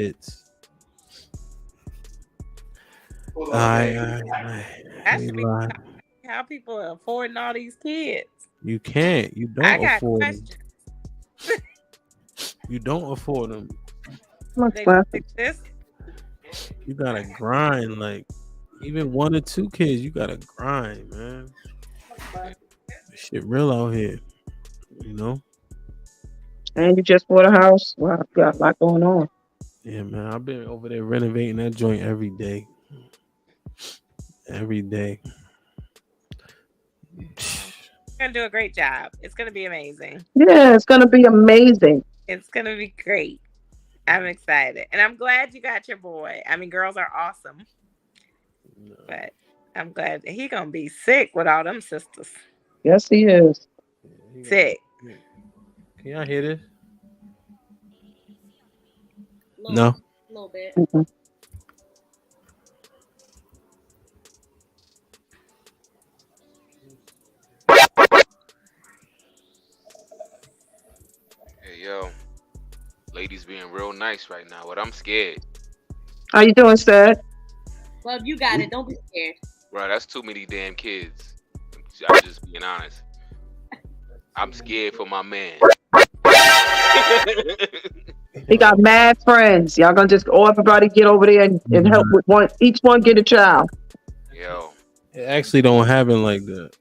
Hits. I Ain't should be lying. how people are affording all these kids. You can't. You I don't got afford them. questions. You don't afford them. Much They don't classic. exist. You gotta grind. Like even 1 or 2 kids, you gotta grind, man. This shit real out here. You know. And you just bought a house. Wow, you got a lot going on. Yeah, man. I've been over there renovating that joint every day. Every day. You're gonna do a great job. It's gonna be amazing. Yeah, it's gonna be amazing. It's gonna be great. I'm excited, and I'm glad you got your boy. I mean, girls are awesome, but I'm glad that he gonna be sick with all them sisters. Yes, he is. Sick. Can y'all hear this? Little, No. a little bit. Mhm. Hey yo, ladies being real nice right now, but I'm scared. How you doing, Stud? Well, you got it. Don't be scared. Bro, that's too many damn kids. I'm just being honest. I'm scared for my man. He got mad friends. Y'all gonna just all everybody get over there and help with one. Each one get a child. Yo, It actually don't happen like that.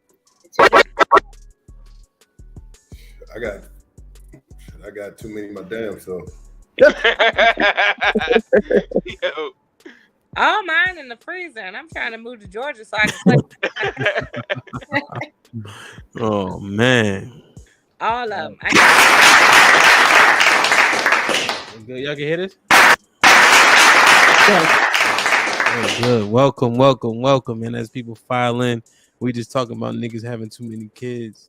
I got too many of my damn self. yo, All mine in the freezer, and I'm trying to move to Georgia so I can play Oh man. all of them. Good. Y'all can hear this? Yes. Oh, good. Welcome. And as people file in, we just talking about niggas having too many kids.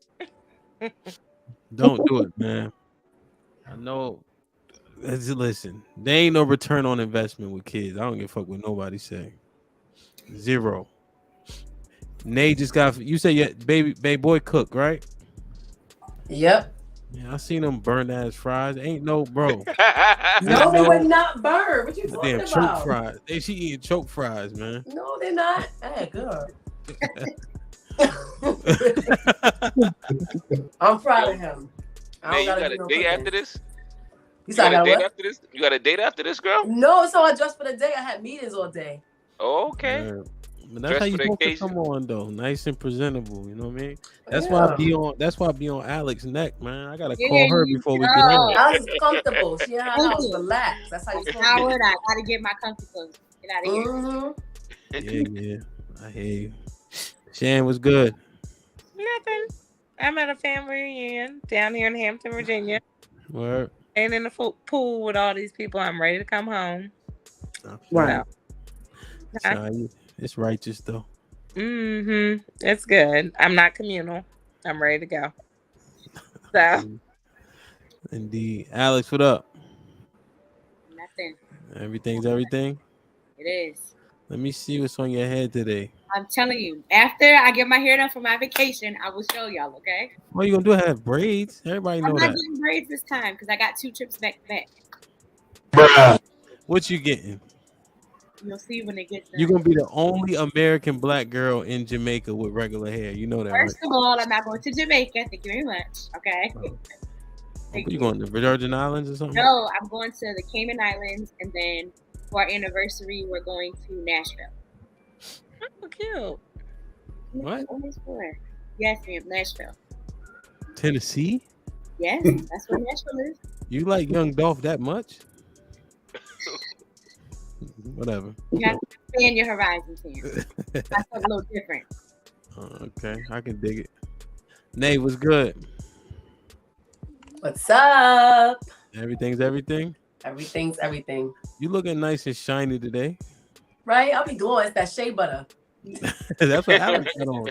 Don't do it, man. I know. Listen, there ain't no return on investment with kids. I don't give a fuck what nobody say. Zero. Nay just got. You say your baby boy cook, right? Yep. Yeah, I seen them burn ass fries. Ain't no bro. No, they were not burned. What you talking Damn choke about? fries. She eating choke fries, man. No, they're not. Hey, good. I'm proud of him. man, you got a date after this? You said I got a what? After this? You got a date after this, girl? No, so I dressed for the day. I had meetings all day. Oh, okay. Yeah. But that's Dress how you for the supposed to occasion. come on though, nice and presentable. You know what I mean? That's why I be on. That's why I be on Alex's neck, man. I gotta call her before we get on. I was comfortable. She in her house, relax. That's how you supposed to Howard, I gotta get my comfy clothes. Get out of here. Yeah. I hear you. Shan was good. Nothing. I'm at a family reunion down here in Hampton, Virginia. Word. And in the pool with all these people. I'm ready to come home. Right. It's righteous though. It's good. I'm not communal. I'm ready to go. So Indeed. Alex, what up? Nothing. Everything's everything. It is. Let me see what's on your head today. I'm telling you, after I get my hair done for my vacation, I will show y'all, okay? What you gonna do? Have braids? Everybody know I'm not that. getting braids this time because I got 2 trips back to back. Bruh. What you getting? You'll see when it gets done. You're gonna be the only American black girl in Jamaica with regular hair. You know that, First right? of all, I'm not going to Jamaica. Thank you very much. Okay. What you going to the Virgin Islands or something? No, I'm going to the Cayman Islands, and then for our anniversary, we're going to Nashville. Oh, cute. What? Yes, ma'am, Nashville. Tennessee? Yes, that's where Nashville is. You like Young Dolph that much? Whatever. You have to expand your horizons here. That's a little different. Okay, I can dig it. Nay, what's good? What's up? Everything's everything? Everything's everything. You looking nice and shiny today. Right? I'll be glowing. It's that shea butter. That's what Alex got on.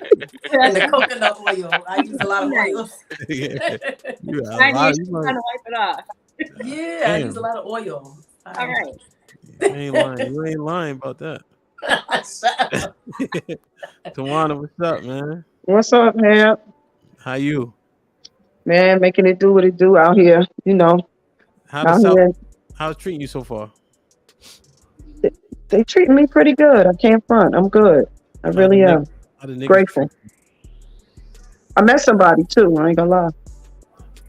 And the coconut oil. I use a lot of oils. Yeah. You got I a lot. need to wipe it off. Yeah, I use a lot of oil. All right. You ain't lying. You ain't lying about that. Tawana, what's up, man? What's up, man? How you? Man, making it do what it do out here. You know. How's treating you so far? They treating me pretty good. I can't front. I'm good. I How the really niggas, am. how the niggas Grateful. treat I met somebody too. I ain't gonna lie.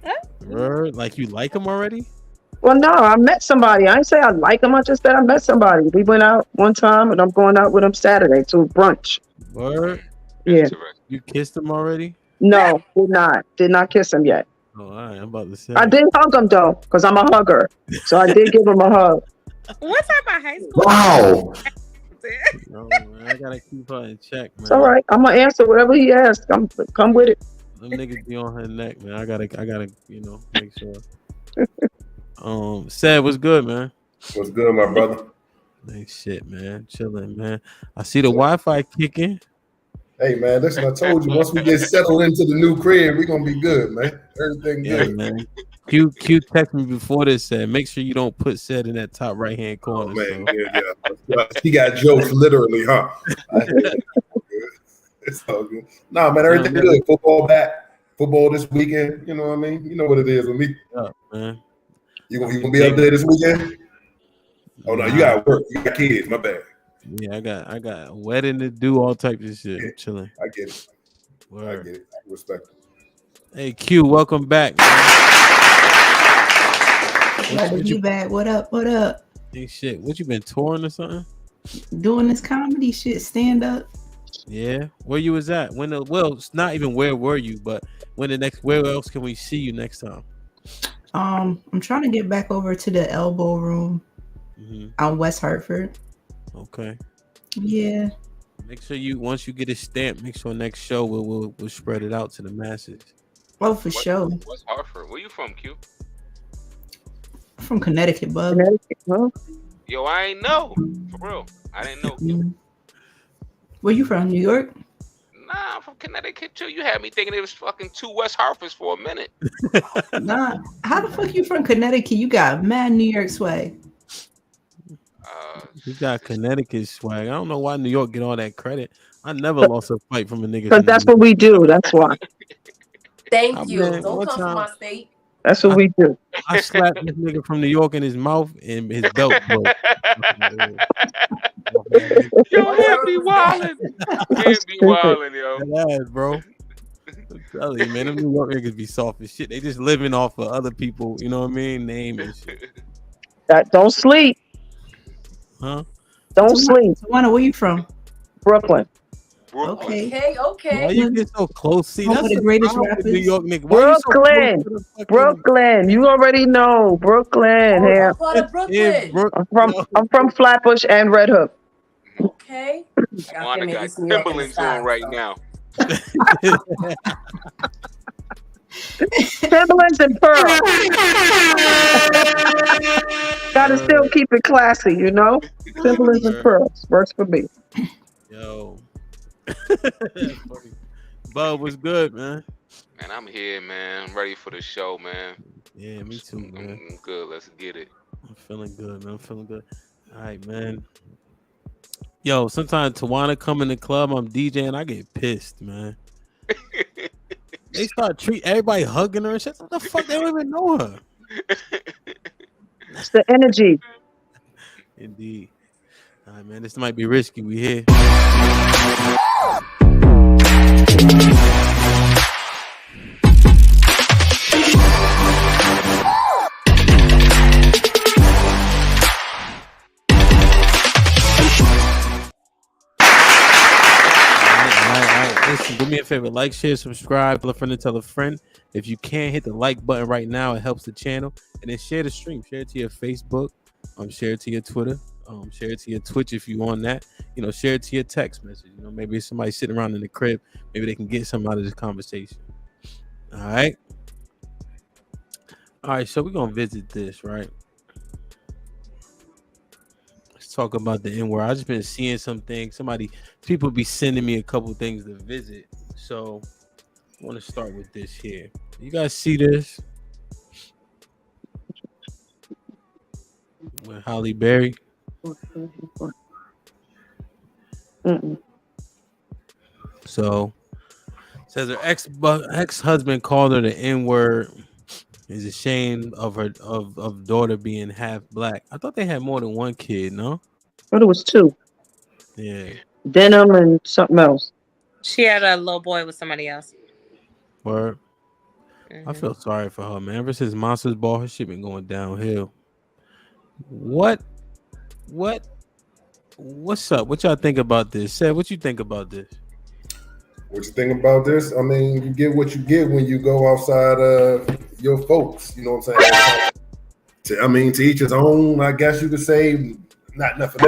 you? Word? Like you like them already? Well, no, I met somebody. I ain't say I like him. I just said I met somebody. We went out one time, and I'm going out with him Saturday to brunch. Word? Yeah. Interesting. You kissed them already? No, did not kiss him yet. Oh, all right. I'm about to say. I did hug him though, because I'm a hugger. So I did give him a hug. What type of high school? Wow. No, man, I gotta keep her in check, man. It's all right. I'm gonna answer whatever he asks. Come with it. Them niggas be on her neck, man. I gotta, make sure. Sad was good, man. What's good, my brother? Ain't shit, man. Chilling, man. I see the Wi-Fi kicking. Hey, man, listen, I told you, once we get settled into the new crib, we're going to be good, man. Everything Yeah, good. man. Q texted me before this, said, make sure you don't put said in that top right-hand Oh, corner. man, So. yeah. He got jokes, literally, huh? It's all good. Nah, man, everything good. Football back. Football this weekend. You know what I mean? You know what it is with me. Yeah, man. You gonna be up there this weekend? Oh, no, you got work. You got kids. My bad. Yeah, I got a wedding to do, all types of shit. Yeah, I'm chilling. I get it. Word. I get it. I respect it. Hey, Q, welcome back. Glad to be back. What up? What up? Hey, shit. What, you been touring or something? Doing this comedy shit, stand up. Yeah. Where you was at? Well, it's not even where were you, but where else can we see you next time? I'm trying to get back over to the Elbow Room on West Hartford. Okay. Yeah. Make sure once you get it stamped, make sure next show we'll spread it out to the masses. Oh, for sure. What's Hartford? Where you from, Q? I'm from Connecticut, bub. Connecticut, huh? Yo, I ain't know. For real. I didn't know. Q. Where you from? New York? Nah, I'm from Connecticut too. You had me thinking it was fucking 2 West Hartfords for a minute. Nah. How the fuck you from Connecticut? You got mad New York swag. You got Connecticut swag. I don't know why New York get all that credit. I never lost a fight from a nigga. Because that's what we do. That's why. Thank you. Don't come from my state. That's what we do. I slapped this nigga from New York in his mouth and his belt broke. Yo, he'll be wildin'. He'll be wildin', yo. That ass, bro. I'm telling you, man, them New York niggas be soft as shit. They just living off of other people, you know what I mean? Name and shit. Don't sleep. Huh? Don't sleep. Tawana, where you from? Brooklyn. Okay. Okay. Why you get so close? See, Home that's of the the greatest problem with rappers. New York nigga. Why you so close Brooklyn. to the fucking- Brooklyn. You already know. Brooklyn. Yeah. What part of Brooklyn? I'm from Flatbush and Red Hook. Okay. Tawana got Timberlands on right now. Timberlands and pearls. Gotta still keep it classy, you know? Timberlands and pearls. Works for me. Yo. Bub was good, man. Man, I'm here, man. I'm ready for the show, man. Yeah, me too, man. I'm good. Let's get it. I'm feeling good, man. I'm feeling good. All right, man. Yo, sometimes Tawana come in the club, I'm DJing, I get pissed, man. They start treat everybody hugging her and shit. What the fuck? They don't even know her. It's the energy. Indeed. All right, man. This might be risky. We here. Listen, do me a favor, like, share, subscribe, tell a friend and tell a friend. If you can't hit the like button right now, it helps the channel. And then share the stream. Share it to your Facebook. Share it to your Twitter. Share it to your Twitch if you on that. Share it to your text message. Maybe somebody sitting around in the crib. Maybe they can get something out of this conversation. All right. All right, so we're gonna visit this, right? Let's talk about the N-word. I just been seeing some things. People be sending me a couple things to visit. So I want to start with this here. You guys see this? With Halle Berry. So says her ex-husband called her the N-word. Is ashamed of her of daughter being half black. I thought they had more than one kid, no? thought it was two. Yeah. Denim and something else. She had a little boy with somebody else. Word. I Mhm. feel sorry for her, man. Ever since Monsters Ball, her shit been going downhill. What? What's up? What y'all think about this? Seth, what you think about this? What you think about this? I mean, you get what you get when you go outside your folks. You know what I'm saying? I mean, to each his own. I guess you could say. Not nothing.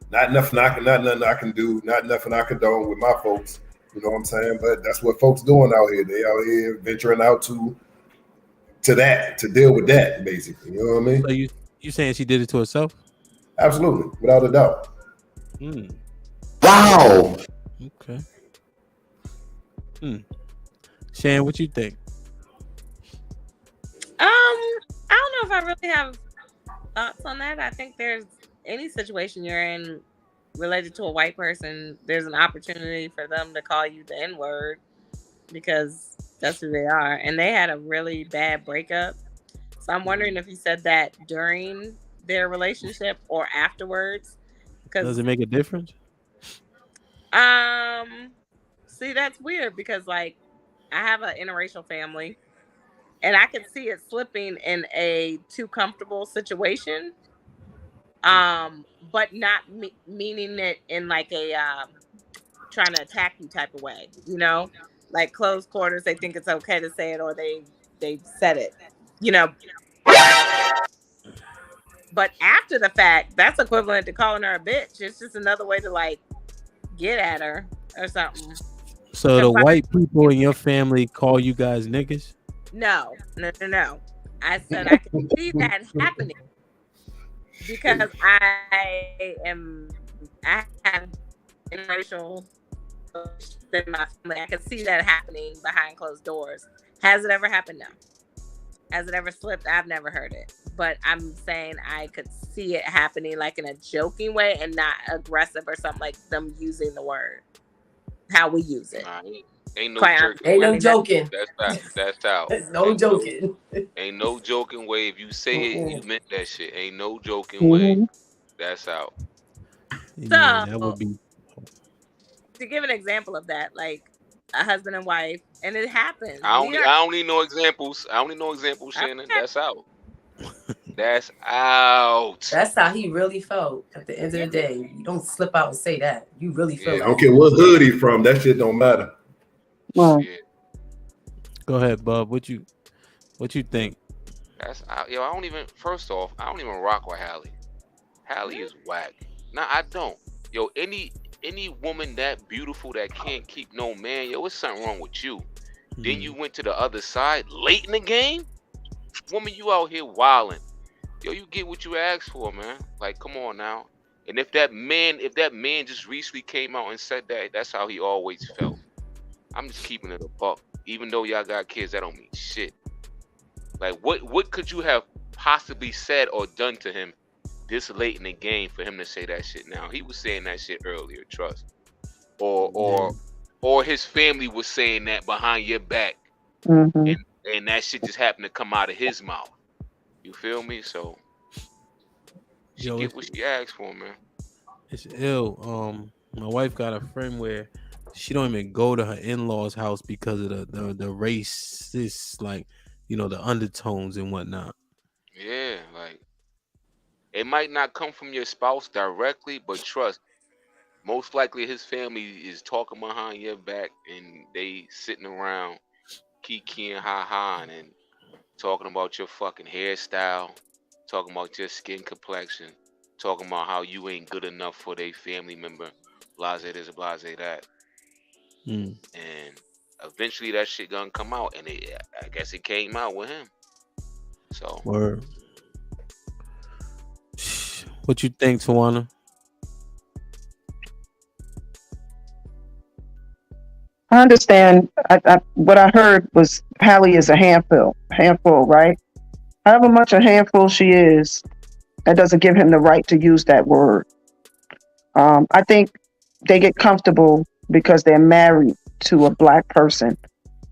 Not nothing I can do. Not nothing I condone with my folks. You know what I'm saying? But that's what folks doing out here. They out here venturing out to deal with that, basically. You know what I mean? So you saying she did it to herself? Absolutely, without a doubt. Wow. Okay. Shan, what you think? I don't know if I really have thoughts on that. I think there's any situation you're in related to a white person, there's an opportunity for them to call you the N-word because that's who they are. And they had a really bad breakup. So I'm wondering if he said that during their relationship or afterwards. Does it make a difference? See, that's weird because like I have an interracial family and I could see it slipping in a too comfortable situation. But not meaning it in like a trying to attack you type of way, you know, like close quarters. They think it's okay to say it, or they said it, you know. But after the fact, that's equivalent to calling her a bitch. It's just another way to like get at her or something. So the white people in your family call you guys niggas? No. I said I can see that happening because I have interracial in my family. I can see that happening behind closed doors. Has it ever happened? No. Has it ever slipped? I've never heard it. But I'm saying I could see it happening like in a joking way and not aggressive or something, like them using the word how we use it. Ain't no jerking. Ain't no joking. That's out. No joking. Ain't no joking way. If you say it, you meant that shit. Ain't no joking Mm-hmm. way. That's out. Yeah, that would be. To give an example of that, like a husband and wife, and it happens. I don't need no examples. I don't need no examples, Shannon. Okay. That's out. That's out. That's how he really felt at the end of the day. You don't slip out and say that. You really feel I don't care what hood he from. That shit don't matter. Well, Go ahead, Bub. What you think? That's yo. I don't even. First off, I don't even rock with Hallie. Hallie is whack. Nah, I don't. Yo, any woman that beautiful that can't keep no man, yo, it's something wrong with you. Then you went to the other side late in the game. Woman, you out here wilding. Yo, you get what you asked for, man. Like, come on now. And if that man just recently came out and said that, that's how he always felt. I'm just keeping it a buck. Even though y'all got kids, that don't mean shit. Like, what could you have possibly said or done to him this late in the game for him to say that shit now? He was saying that shit earlier, trust. Or his family was saying that behind your back. mm-hmm. And that shit just happened to come out of his mouth. You feel me? So she get what she asked for, man. It's ill. My wife got a friend where she don't even go to her in-laws' house because of the racist, like, you know, the undertones and whatnot. Yeah, like it might not come from your spouse directly, but trust, most likely his family is talking behind your back and they sitting around kikiing ha and talking about your fucking hairstyle, talking about your skin complexion, talking about how you ain't good enough for their family member, blase this, blase that. And eventually that shit gonna come out, and I guess it came out with him. So Word. What you think, Tawana? I understand. What I heard was Hallie is a handful, right? However much a handful she is, that doesn't give him the right to use that word. I think they get comfortable because they're married to a black person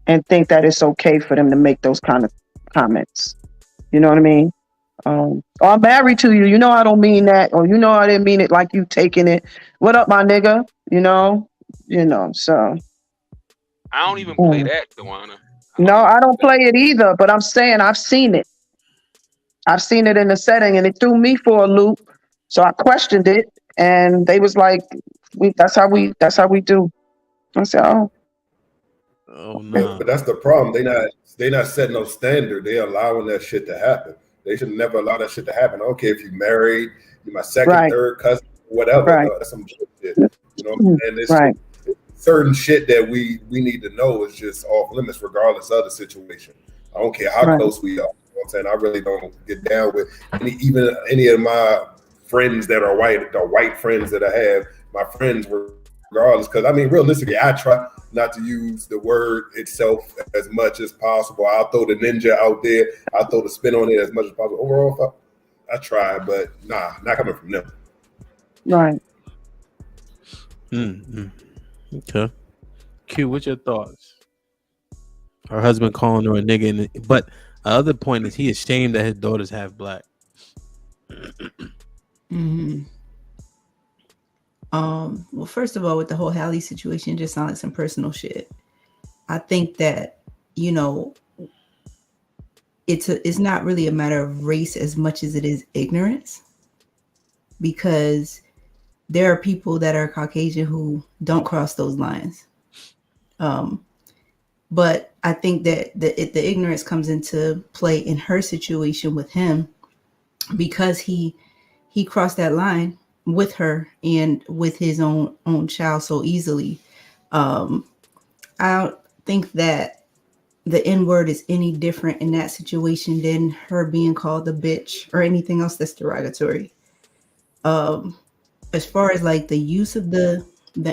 and think that it's okay for them to make those kind of comments. You know what I mean? Or I'm married to you. You know I don't mean that, or you know I didn't mean it like you taking it. What up, my nigga? So I don't even play mm. that, Tawana. I No, don't even I play don't that. play it either, but I'm saying I've seen it. I've seen it in the setting, and it threw me for a loop. So I questioned it, and they was like, that's how we do." I said, "Oh, Oh okay. no. But that's the problem. They not setting no standard. They allowing that shit to happen. They should never allow that shit to happen. I don't care if you married, you're my second, Right, third cousin, whatever. right, No, that's some bullshit. You know what mm, I'm saying? It's right, just certain shit that we need to know is just off limits regardless of the situation. I don't care how right, close we are. You know what I'm saying? I really don't get down with any of my friends that are white, the white friends that I have, my friends regardless. Because I mean, realistically, I try not to use the word itself as much as possible. I'll throw the ninja out there. I'll throw the spin on it as much as possible. Overall, I try, but nah, not coming from them. right. Mm-hmm. Okay. Q, what's your thoughts? Her husband calling her a nigga, but the other point is he ashamed that his daughters have black. Mm-hmm. Well, first of all, with the whole Hallie situation, it just sounds like some personal shit. I think that, you know, it's not really a matter of race as much as it is ignorance, because there are people that are Caucasian who don't cross those lines. But I think that the ignorance comes into play in her situation with him, because he crossed that line with her and with his own child so easily. I don't think that the N word is any different in that situation than her being called a bitch or anything else that's derogatory. As far as like the use of the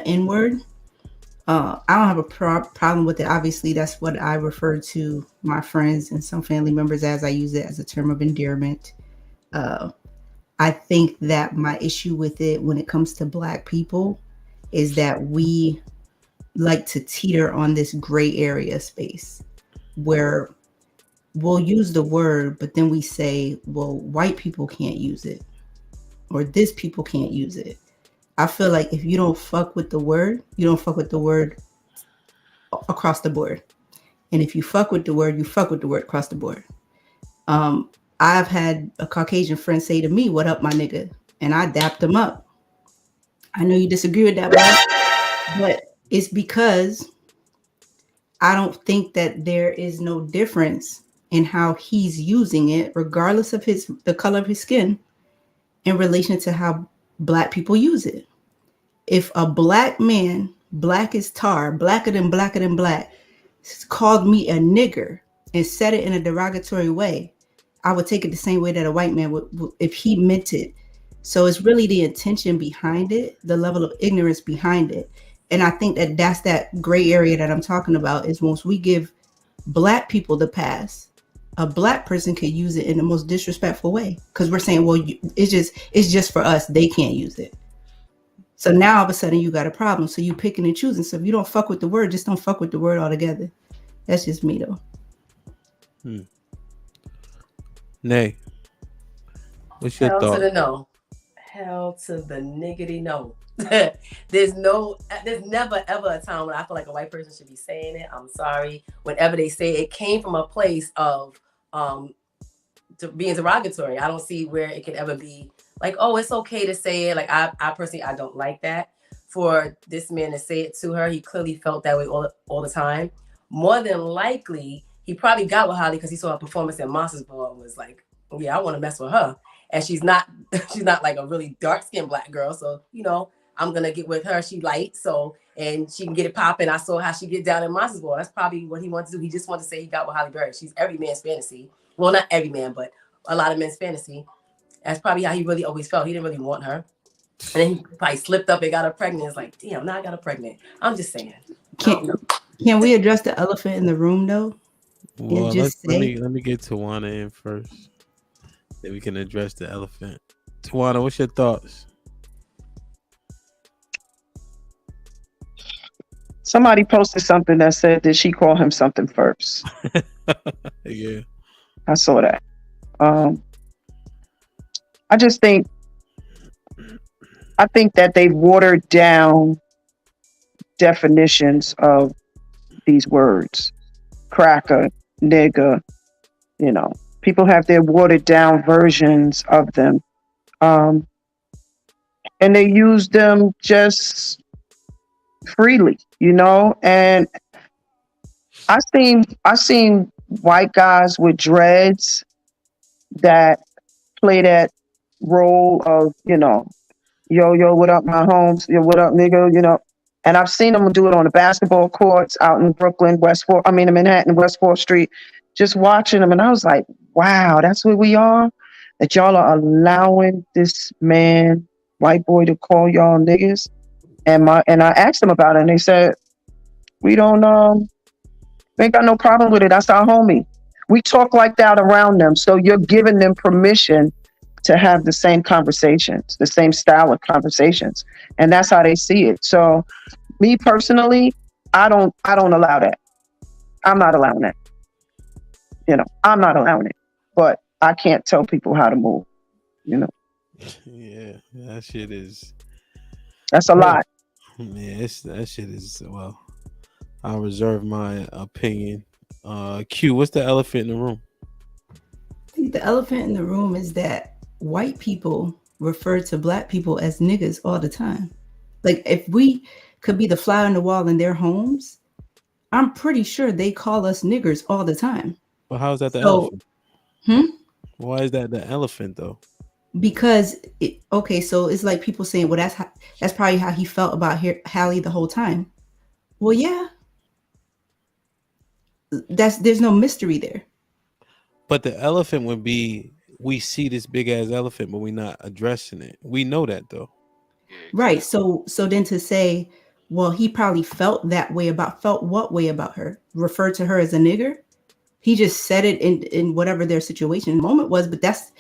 N word, I don't have a problem with it. Obviously, that's what I refer to my friends and some family members as. I use it as a term of endearment. I think that my issue with it when it comes to Black people is that we like to teeter on this gray area space where we'll use the word, but then we say, well, white people can't use it or this people can't use it. I feel like if you don't fuck with the word, you don't fuck with the word across the board. And if you fuck with the word, you fuck with the word across the board. I've had a Caucasian friend say to me, "What up, my nigga?" And I dapped him up. I know you disagree with that, but it's because I don't think that there is no difference in how he's using it, regardless of the color of his skin, in relation to how Black people use it. If a Black man, black as tar, blacker than black, called me a nigger and said it in a derogatory way, I would take it the same way that a white man would if he meant it. So it's really the intention behind it, the level of ignorance behind it. And I think that that's that gray area that I'm talking about, is once we give Black people the pass, a Black person could use it in the most disrespectful way, because we're saying, well, it's just for us, they can't use it. So now all of a sudden you got a problem. So you picking and choosing. So if you don't fuck with the word, just don't fuck with the word altogether. That's just me though. Nay, what's your Hell thought? to the no. Hell to the niggity no. There's never ever a time when I feel like a white person should be saying it. I'm sorry. Whenever they say it came from a place of being derogatory. I don't see where it could ever be like, oh, it's okay to say it. Like I personally, I don't like that. For this man to say it to her, he clearly felt that way all the time. More than likely, he probably got with Holly because he saw a performance in Monsters Ball and was like, oh, yeah, I want to mess with her. And she's not like a really dark-skinned Black girl. So, I'm going to get with her. She light. So, and she can get it popping. I saw how she get down in Monsters Ball. That's probably what he wanted to do. He just wanted to say he got with Holly Berry. She's every man's fantasy. Well, not every man, but a lot of men's fantasy. That's probably how he really always felt. He didn't really want her. And then he probably slipped up and got her pregnant. It's like, damn, now I got her pregnant. I'm just saying. Can we address the elephant in the room though? Well, let me get Tawana in first. Then we can address the elephant. Tawana, what's your thoughts? Somebody posted something that said, did she call him something first? Yeah. I saw that. I just think that they've watered down definitions of these words. Cracker, nigger, you know. People have their watered down versions of them. Um, and they use them just freely, you know. And I seen white guys with dreads that play that role of, you know, yo, yo, what up, my homes? Yo, what up, nigga? You know, and I've seen them do it on the basketball courts out in Brooklyn, in Manhattan, West 4th Street, just watching them. And I was like, wow, that's where we are? That y'all are allowing this man, white boy, to call y'all niggas? And I asked them about it, and they said, we ain't got no problem with it. That's our homie. We talk like that around them. So you're giving them permission to have the same conversations, the same style of conversations. And that's how they see it. So me personally, I don't allow that. I'm not allowing that. You know, I'm not allowing it. But I can't tell people how to move, you know. Yeah, that shit is. That's a lot. Yeah, that shit is. Well, I'll reserve my opinion. Q, what's the elephant in the room? I think the elephant in the room is that white people refer to black people as niggas all the time. Like, if we could be the fly on the wall in their homes, I'm pretty sure they call us niggers all the time. Well, how is that the elephant? Hmm? Why is that the elephant though? Because so it's like people saying, well, that's probably how he felt about Hallie the whole time. Well, yeah, there's no mystery there. But the elephant would be, we see this big ass elephant, but we're not addressing it. We know that though. Right. So then to say, well, he probably felt what way about her? Referred to her as a nigger? He just said it in whatever their situation moment was, but that's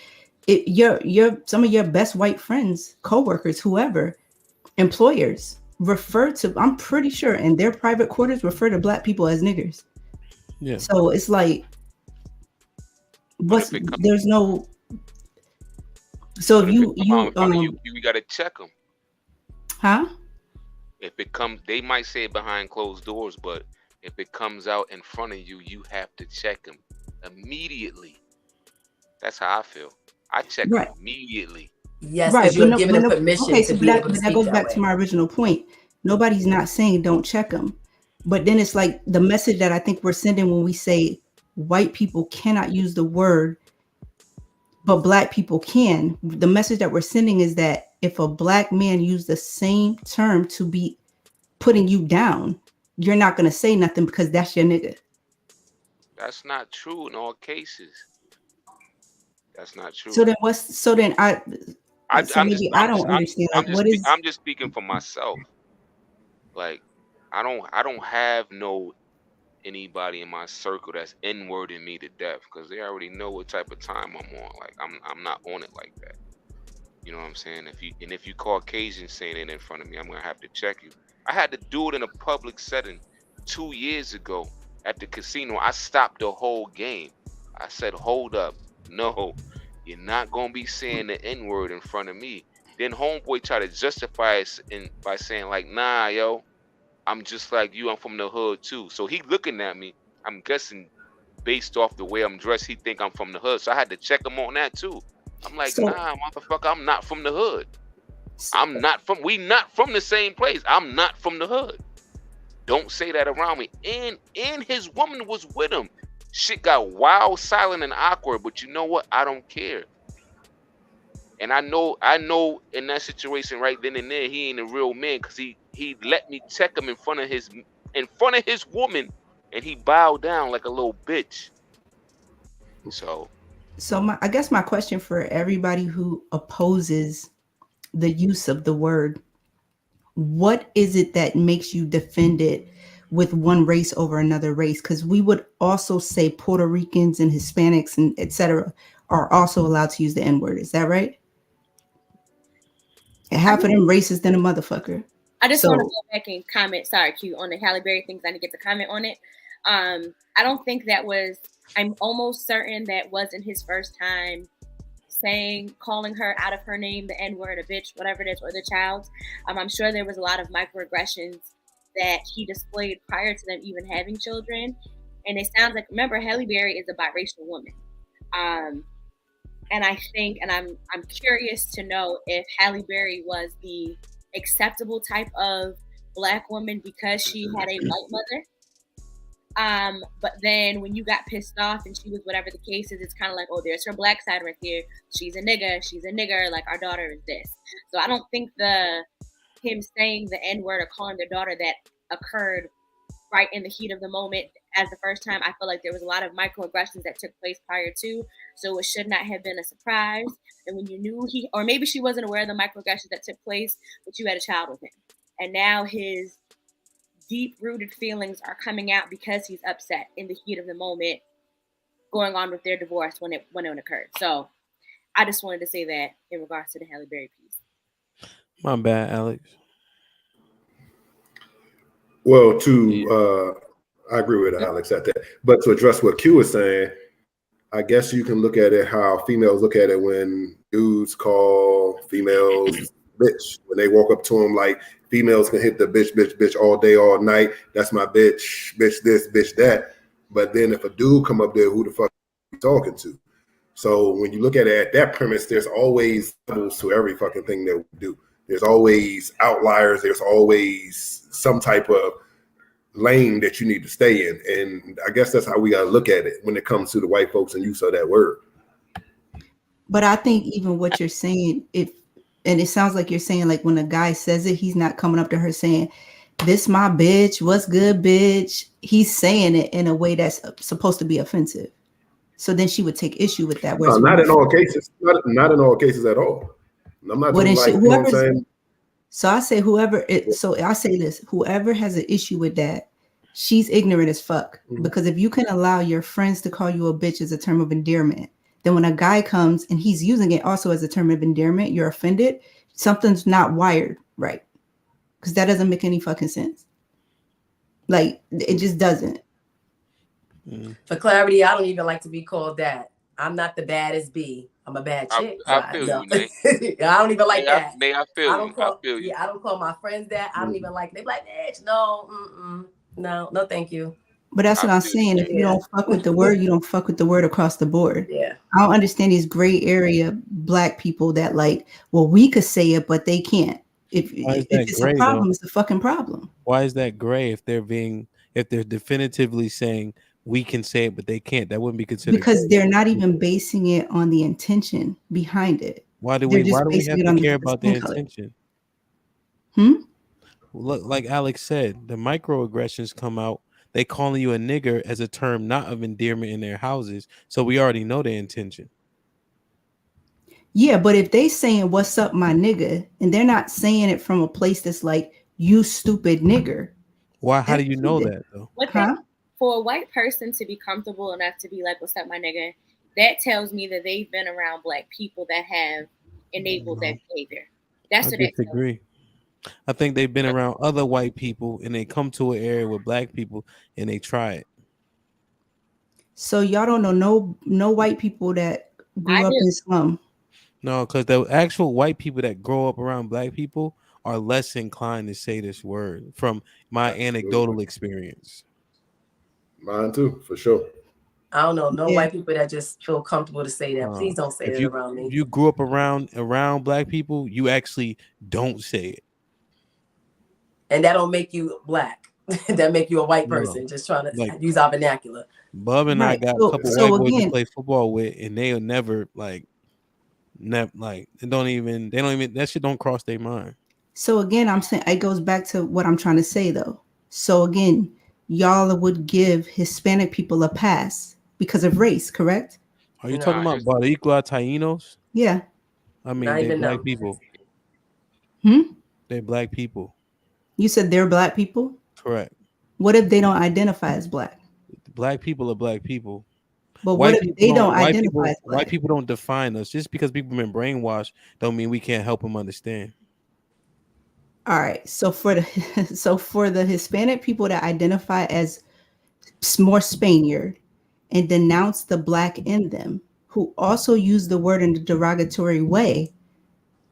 it. Your some of your best white friends, coworkers, whoever, employers refer to, I'm pretty sure in their private quarters, refer to black people as niggers. Yeah. So it's like, there's no. So if you gotta check them. Huh? If it comes, they might say it behind closed doors, but if it comes out in front of you, you have to check them immediately. That's how I feel. I check them immediately. Yes, because you're given permission to be able to that goes back to my original point. Nobody's not saying don't check them, but then it's like the message that I think we're sending when we say white people cannot use the word, but black people can. The message that we're sending is that if a black man used the same term to be putting you down, you're not going to say nothing because that's your nigga. That's not true in all cases. That's not true. So then I don't understand. I'm just speaking for myself. Like, I don't have anybody in my circle that's N-wording me to death because they already know what type of time I'm on. Like, I'm not on it like that. You know what I'm saying? If you Caucasian saying it in front of me, I'm gonna have to check you. I had to do it in a public setting 2 years ago at the casino. I stopped the whole game. I said, hold up, no, you're not gonna be saying the N-word in front of me. Then homeboy tried to justify it by saying like, nah, yo, I'm just like you. I'm from the hood too. So he looking at me. I'm guessing based off the way I'm dressed, he think I'm from the hood. So I had to check him on that too. I'm like, nah, motherfucker, I'm not from the hood. We not from the same place. I'm not from the hood. Don't say that around me. And his woman was with him. Shit got wild, silent, and awkward. But you know what? I don't care. And I know in that situation right then and there, he ain't a real man because he let me check him in front of his woman, and he bowed down like a little bitch. So I guess my question for everybody who opposes the use of the word, what is it that makes you defend it with one race over another race? Because we would also say Puerto Ricans and Hispanics and etc. are also allowed to use the N-word. Is that right? And half of them racist than a motherfucker. I just want to go back and comment, sorry, Q, on the Halle Berry things. I didn't get to comment on it. I don't think I'm almost certain that wasn't his first time saying, calling her out of her name, the N word, a bitch, whatever it is, or the child. I'm sure there was a lot of microaggressions that he displayed prior to them even having children. And it sounds like, remember, Halle Berry is a biracial woman. And I think, and I'm curious to know if Halle Berry was the acceptable type of Black woman because she had a white mother. But then when you got pissed off and she was whatever the case is, it's kind of like, oh, there's her Black side right there. She's a nigger, like our daughter is this. So I don't think him saying the N-word or calling their daughter that occurred right in the heat of the moment as the first time. I feel like there was a lot of microaggressions that took place prior to, so it should not have been a surprise. And when you knew or maybe she wasn't aware of the microaggressions that took place, but you had a child with him. And now his deep-rooted feelings are coming out because he's upset in the heat of the moment going on with their divorce when it occurred. So I just wanted to say that in regards to the Halle Berry piece. My bad, Alex. Well, I agree with Alex at that. But to address what Q was saying, I guess you can look at it how females look at it when dudes call females bitch. When they walk up to them, like, females can hit the bitch all day, all night. That's my bitch this, bitch that. But then if a dude come up there, who the fuck are you talking to? So when you look at it at that premise, there's always levels to every fucking thing that we do. There's always outliers. There's always some type of lane that you need to stay in. And I guess that's how we got to look at it when it comes to the white folks and use of that word. But I think even what you're saying, and it sounds like you're saying, like, when a guy says it, he's not coming up to her saying, this my bitch, what's good, bitch. He's saying it in a way that's supposed to be offensive. So then she would take issue with that. No, not in all cases. Not in all cases at all. I'm not well, just like, you know what I'm saying? So I say so I say this, whoever has an issue with that, she's ignorant as fuck. Mm-hmm. Because if you can allow your friends to call you a bitch as a term of endearment, then when a guy comes and he's using it also as a term of endearment, you're offended. Something's not wired right. Because that doesn't make any fucking sense. Like, it just doesn't. For clarity, I don't even like to be called that. I'm not the baddest B. I'm a bad chick. I feel you, Nate. I don't even like that. I feel you. Yeah, I don't call my friends that. I don't even like it. They be like, bitch, no, no, thank you. But that's what I'm saying. If you don't fuck with the word, you don't fuck with the word across the board. Yeah. I don't understand these gray area Black people that, like, well, we could say it, but they can't. If it's gray, a problem, it's a fucking problem. Why is that gray if they're definitively saying we can say it, but they can't? That wouldn't be considered because they're not even basing it on the intention behind it. Why do we have to care about the intention? Look, like Alex said, the microaggressions come out. They calling you a nigger as a term not of endearment in their houses, so we already know their intention. Yeah, but if they saying what's up, my nigga, and they're not saying it from a place that's like, you stupid nigger. Why? How do you know that though? For a white person to be comfortable enough to be like, what's up, my nigga, that tells me that they've been around Black people that have enabled that behavior. That's what I disagree. I think they've been around other white people and they come to an area with Black people and they try it. So y'all don't know no white people that grew up in slum. No, because the actual white people that grow up around Black people are less inclined to say this word from my anecdotal experience. Mine too, for sure. I don't know no white people that just feel comfortable to say that. Please don't say that around me. If you grew up around Black people, you actually don't say it. And that don't make you Black. That make you a white person just trying to use our vernacular. Bub and I got a couple white boys to play football with, and they'll never they don't even that shit don't cross their mind. So again, I'm saying it goes back to what I'm trying to say though. So again, y'all would give Hispanic people a pass because of race, correct? Are you talking about Boricua Tainos? Yeah. I mean, they're Black people. They're Black people. You said they're Black people? Correct. What if they don't identify as Black? Black people are Black people. But what if they don't identify as Black? White people don't define us. Just because people have been brainwashed don't mean we can't help them understand. All right. So for the Hispanic people that identify as more Spaniard and denounce the Black in them, who also use the word in a derogatory way,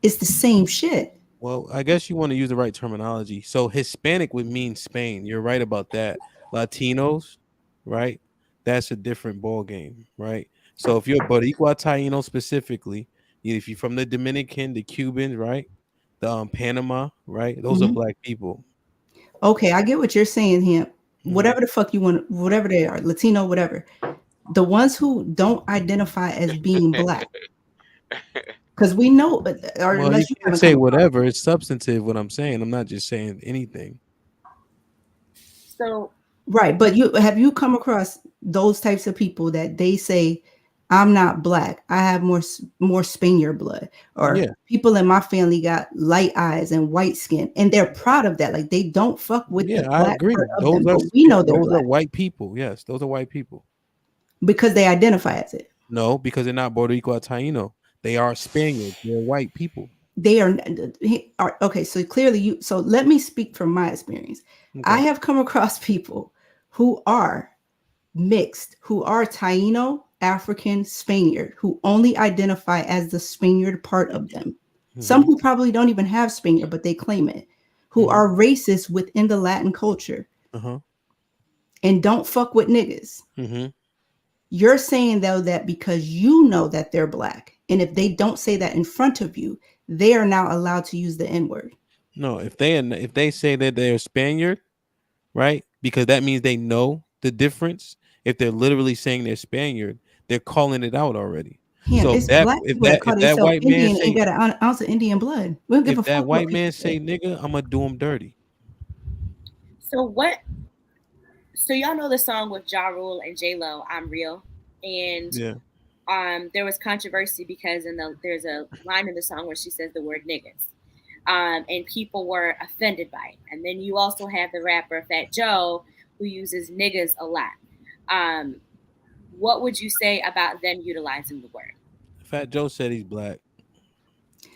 it's the same shit. Well, I guess you want to use the right terminology. So Hispanic would mean Spain. You're right about that. Latinos, right? That's a different ball game, right? So if you're Boricua Taino specifically, if you're from the Dominican, the Cubans, right? The Panama, right? Those are Mhm. black people. Okay, I get what you're saying here. Mhm. Whatever the fuck you want, whatever they are, Latino, whatever. The ones who don't identify as being black, because we know, or Well, you unless you can't haven't say come across, whatever. It's substantive what I'm saying. I'm not just saying anything. So right? But you come across those types of people that they say, "I'm not black. I have more Spaniard blood," or Yeah. people in my family got light eyes and white skin, and they're proud of that. Like they don't fuck with the Yeah, I black part agree. of them, but we Yeah, know they're those are black white people. Yes, those are white people. because they identify as it. No, because they're not Puerto Rico or Taino. They are Spaniards. They're white people. They are okay. So clearly, so let me speak from my experience. I Okay. have come across people who are mixed, who are Taino, African, Spaniard, who only identify as the Spaniard part of them. Some Mm-hmm. who probably don't even have Spaniard, but they claim it, who Mm-hmm. are racist within the Latin culture Uh-huh. and don't fuck with niggas. Mm-hmm. You're saying though that because you know that they're black, and if they don't say that in front of you, they are now allowed to use the N word. No, if they say that they're Spaniard, right? Because that means they know the difference. If they're literally saying they're Spaniard, they're calling it out already. Him, So it's black people that call if that themselves white man Indian and ain't say got an ounce of Indian blood. We don't give a if that fuck what white people man say. say nigga, I'm gonna do him dirty. so what? So y'all know the song with Ja Rule and J Lo, "I'm Real," and Yeah. there was controversy because there's a line in the song where she says the word niggas, and people were offended by it. And then you also have the rapper Fat Joe who uses niggas a lot. Um, what would you say about them utilizing the word? Fat Joe said he's black.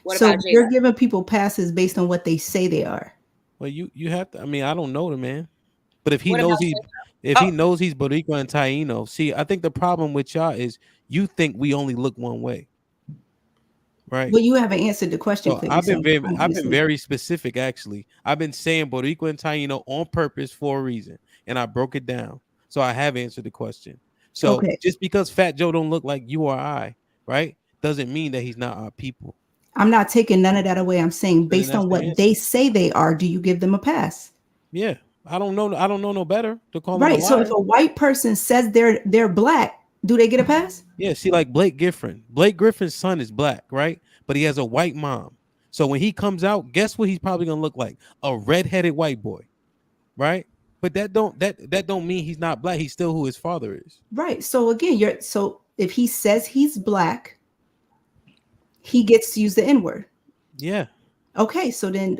What So about J you're Lo? giving people passes based on what they say they are. Well, you have to. I mean, I don't know the man, but What about if he Oh, knows he's Boricua and Taino, see, I think the problem with y'all is you think we only look one way, right? Well, you haven't answered the question So clearly. So I'm I've been listening. very specific actually. I've been saying Boricua and Taino on purpose for a reason, and I broke it down. So I have answered the question. So Okay. just because Fat Joe don't look like you or I, right, doesn't mean that he's not our people. I'm not taking none of that away. I'm saying So then based that's on the what they answer. say they are, do you give them a pass? Yeah, I don't know. I don't know no better to call him a Right. So if liar. a white person says they're black, do they get a pass? Yeah, see, like Blake Griffin. Blake Griffin's son is black, right? But he has a white mom. So when he comes out, guess what he's probably gonna look like? A redheaded white boy, right? But that don't mean he's not black. He's still who his father is. Right. So again, so if he says he's black, he gets to use the N word. Yeah. Okay, so then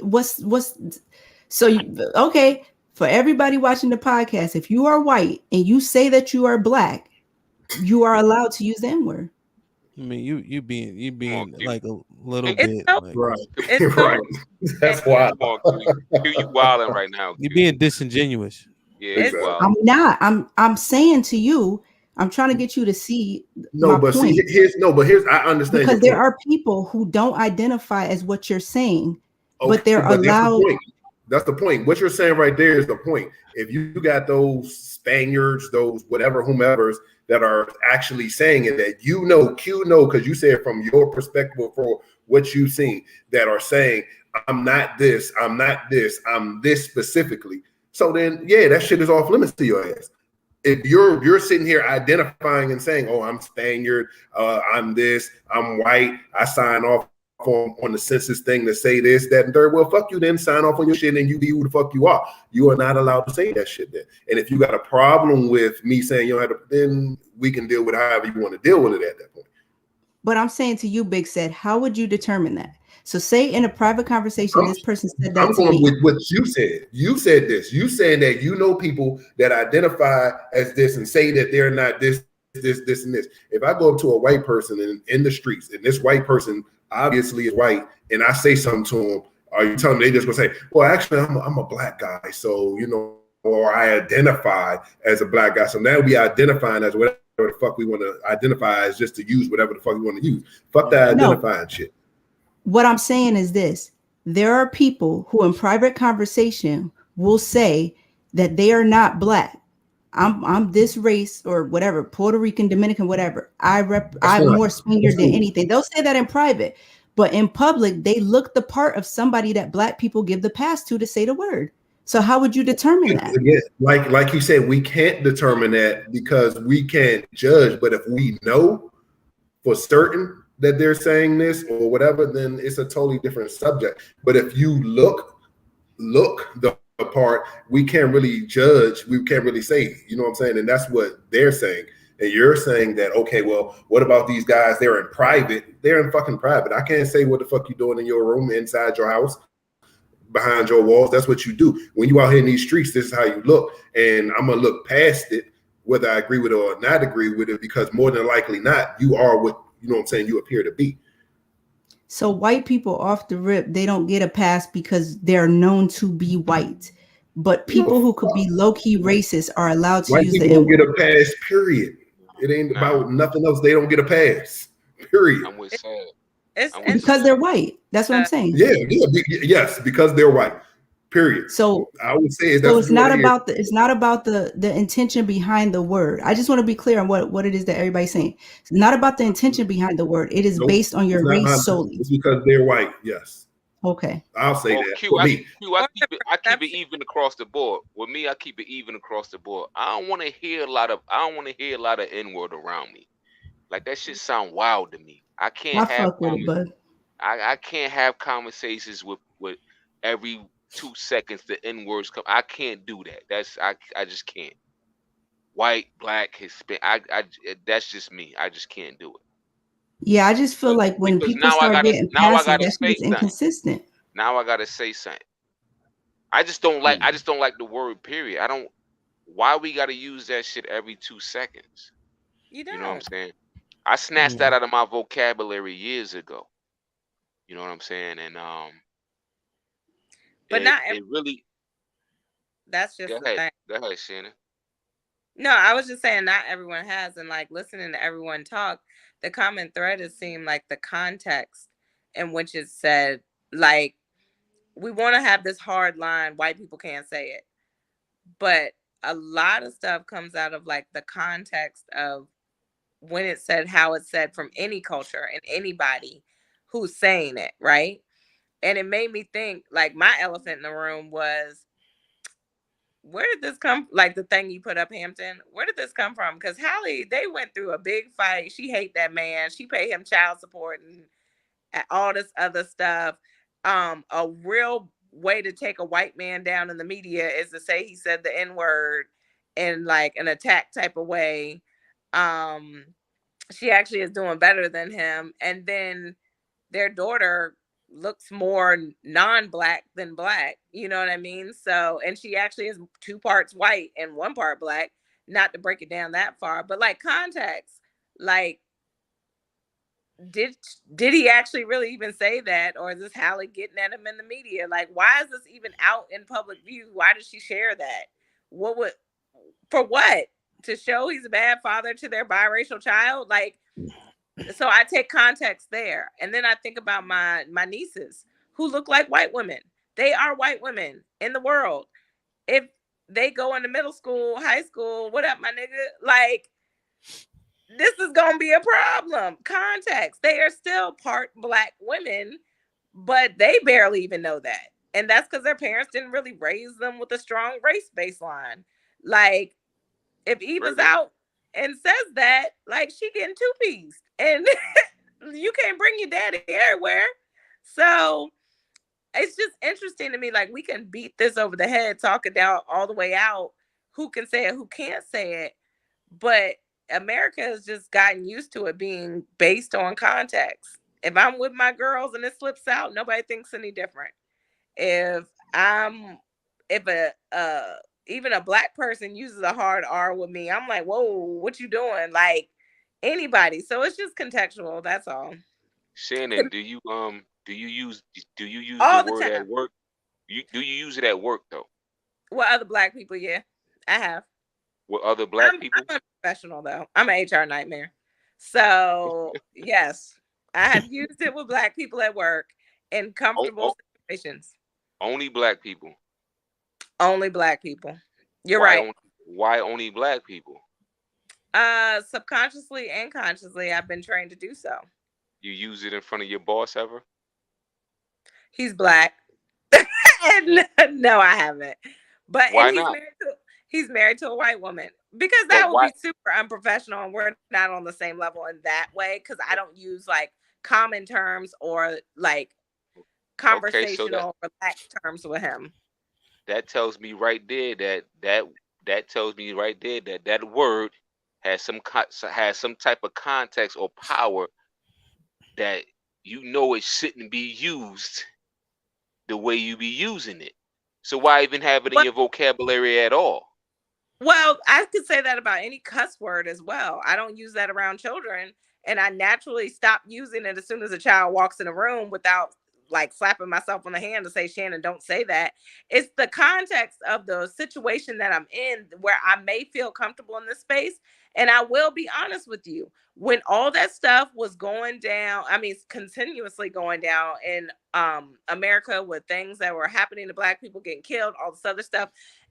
okay, for everybody watching the podcast, if you are white and you say that you are black, you are allowed to use the N-word. I mean, you Come on, being Q. like a little it's bit so like Right. it's Right. so That's why. Come on, Q. Q, you wilding right now, you're Q. being disingenuous. Yeah, you it's Exactly. wilding. I'm not. I'm saying to you, I'm trying to get you to see No, my but see, point here's I understand your because there point. are people who don't identify as what you're saying, but Okay, they're but that's the allowed. point. That's the point. What you're saying right there is the point. If you got those Spaniards, those whatever, whomever's that are actually saying it, that Q know, because you said from your perspective for what you've seen, that are saying, I'm not this, I'm not this, I'm this specifically. So then, yeah, that shit is off limits to your ass. If you're sitting here identifying and saying, "Oh, I'm Spaniard, I'm this, I'm white, I sign off on the census thing to say this, that, and third," well, fuck you. Then sign off on your shit, and you be who the fuck you are. You are not allowed to say that shit. Then, and if you got a problem with me saying you know, then we can deal with however you want to deal with it at that point. But I'm saying to you, Big Said, how would you determine that? So say in a private conversation, this person said that I'm to going me. with what you said. You said this. You saying that you know people that identify as this and say that they're not this, and this. If I go up to a white person in the streets and this white person obviously is white and I say something to them, are you telling me they just gonna say, well, actually, I'm a black guy, so you know, or I identify as a black guy, so now we identifying as whatever the fuck we want to identify as, just to use whatever the fuck we want to use. Fuck that No. identifying shit. What I'm saying is this: there are people who, in private conversation, will say that they are not black. I'm this race or whatever, Puerto Rican, Dominican, whatever. I'm more Spaniard than anything. They'll say that in private, but in public, they look the part of somebody that black people give the pass to say the word. So how would you determine that? Again, like you said, we can't determine that because we can't judge. But if we know for certain that they're saying this or whatever, then it's a totally different subject. But if you look the part, we can't really judge. We can't really say, you know what I'm saying? And that's what they're saying. And you're saying that, okay, well, what about these guys? They're in private. They're in fucking private. I can't say what the fuck you doing in your room, inside your house, behind your walls. That's what you do. When you out here in these streets, this is how you look. And I'm going to look past it, whether I agree with it or not agree with it, because more than likely not, you are what, you know what I'm saying, you appear to be. So white people off the rip, they don't get a pass because they're known to be white. But people who could be low-key racist are allowed to White use the people don't N-word. get a pass, period. It ain't about nothing else. They don't get a pass, period. I'm with Sad. It's Because they're white. That's what I'm saying. Yes, because they're white, period. So I would say so it's not about the intention behind the word. I just want to be clear on what it is that everybody's saying. It's not about the intention behind the word. It is based on your race solely. It's because they're white. Yes. Okay. I'll say that. Q, For I me. keep it even across the board. With me, I keep it even across the board. I don't want to hear a lot of N-word around me. Like that shit sound wild to me. I can't fuck with it, bud. I can't have conversations with every 2 seconds the N-words come. I can't do that. I just can't. White, black, Hispanic. That's just me. I just can't do it. Yeah, I just feel like when people start getting passes, that shit is inconsistent. Now I gotta say something. I just don't like the word period. I don't. Why we gotta use that shit every 2 seconds? You don't. You know what I'm saying? I snatched that out of my vocabulary years ago. You know what I'm saying? And but it really. That's just the thing. Go ahead, Shannon. No, I was just saying not everyone has, and like listening to everyone talk, the common thread has seemed like the context in which it's said. Like we want to have this hard line, white people can't say it, but a lot of stuff comes out of like the context of when it's said, how it's said from any culture and anybody who's saying it, right? And it made me think, like my elephant in the room was, where did this come? Like the thing you put up, Hampton. Where did this come from? Because Hallie, they went through a big fight. She hate that man. She paid him child support and all this other stuff. A real way to take a white man down in the media is to say he said the N-word in like an attack type of way. She actually is doing better than him. And then their daughter looks more non-black than black, you know what I mean? So, and she actually is 2 parts white and 1 part black, not to break it down that far, but like context, like did he actually really even say that, or is this Hallie getting at him in the media? Like, why is this even out in public view? Why did she share that? For what? To show he's a bad father to their biracial child? Like, so I take context there. And then I think about my nieces who look like white women. They are white women in the world. If they go into middle school, high school, what up, my nigga? Like, this is going to be a problem. Context. They are still part black women, but they barely even know that. And that's because their parents didn't really raise them with a strong race baseline. Like, if Eva's out and says that, like, she getting 2-pieced. And you can't bring your daddy everywhere. So it's just interesting to me. Like, we can beat this over the head, talk it down all the way out. Who can say it, who can't say it. But America has just gotten used to it being based on context. If I'm with my girls and it slips out, nobody thinks any different. If even a black person uses a hard R with me, I'm like, whoa, what you doing? Like, anybody. So it's just contextual. That's all. Shannon, do you use all the word time at work? Do you use it at work though? With other black people, yeah, I have. With other black people? professional though. I'm an HR nightmare. So yes, I have used it with black people at work in Oh, comfortable oh, situations. only black people. Only black people. You're Why right. only? Why only black people? Subconsciously and consciously, I've been trained to do so. You use it in front of your boss ever? He's black. And no, I haven't. But and Why not? he's married to a white woman because that But would why? be super unprofessional and we're not on the same level in that way because I don't use like common terms or like Okay, so that conversational relaxed terms with him. that tells me right there that tells me right there that that word has has some type of context or power that it shouldn't be used the way you be using it. So why even have it in Well, your vocabulary at all? well, I could say that about any cuss word as well. I don't use that around children, and I naturally stop using it as soon as a child walks in a room without like slapping myself on the hand to say, Shannon, don't say that. It's the context of the situation that I'm in where I may feel comfortable in this space. And I will be honest with you, when all that stuff was going down, I mean, it's continuously going down in America with things that were happening to Black people getting killed, all this other stuff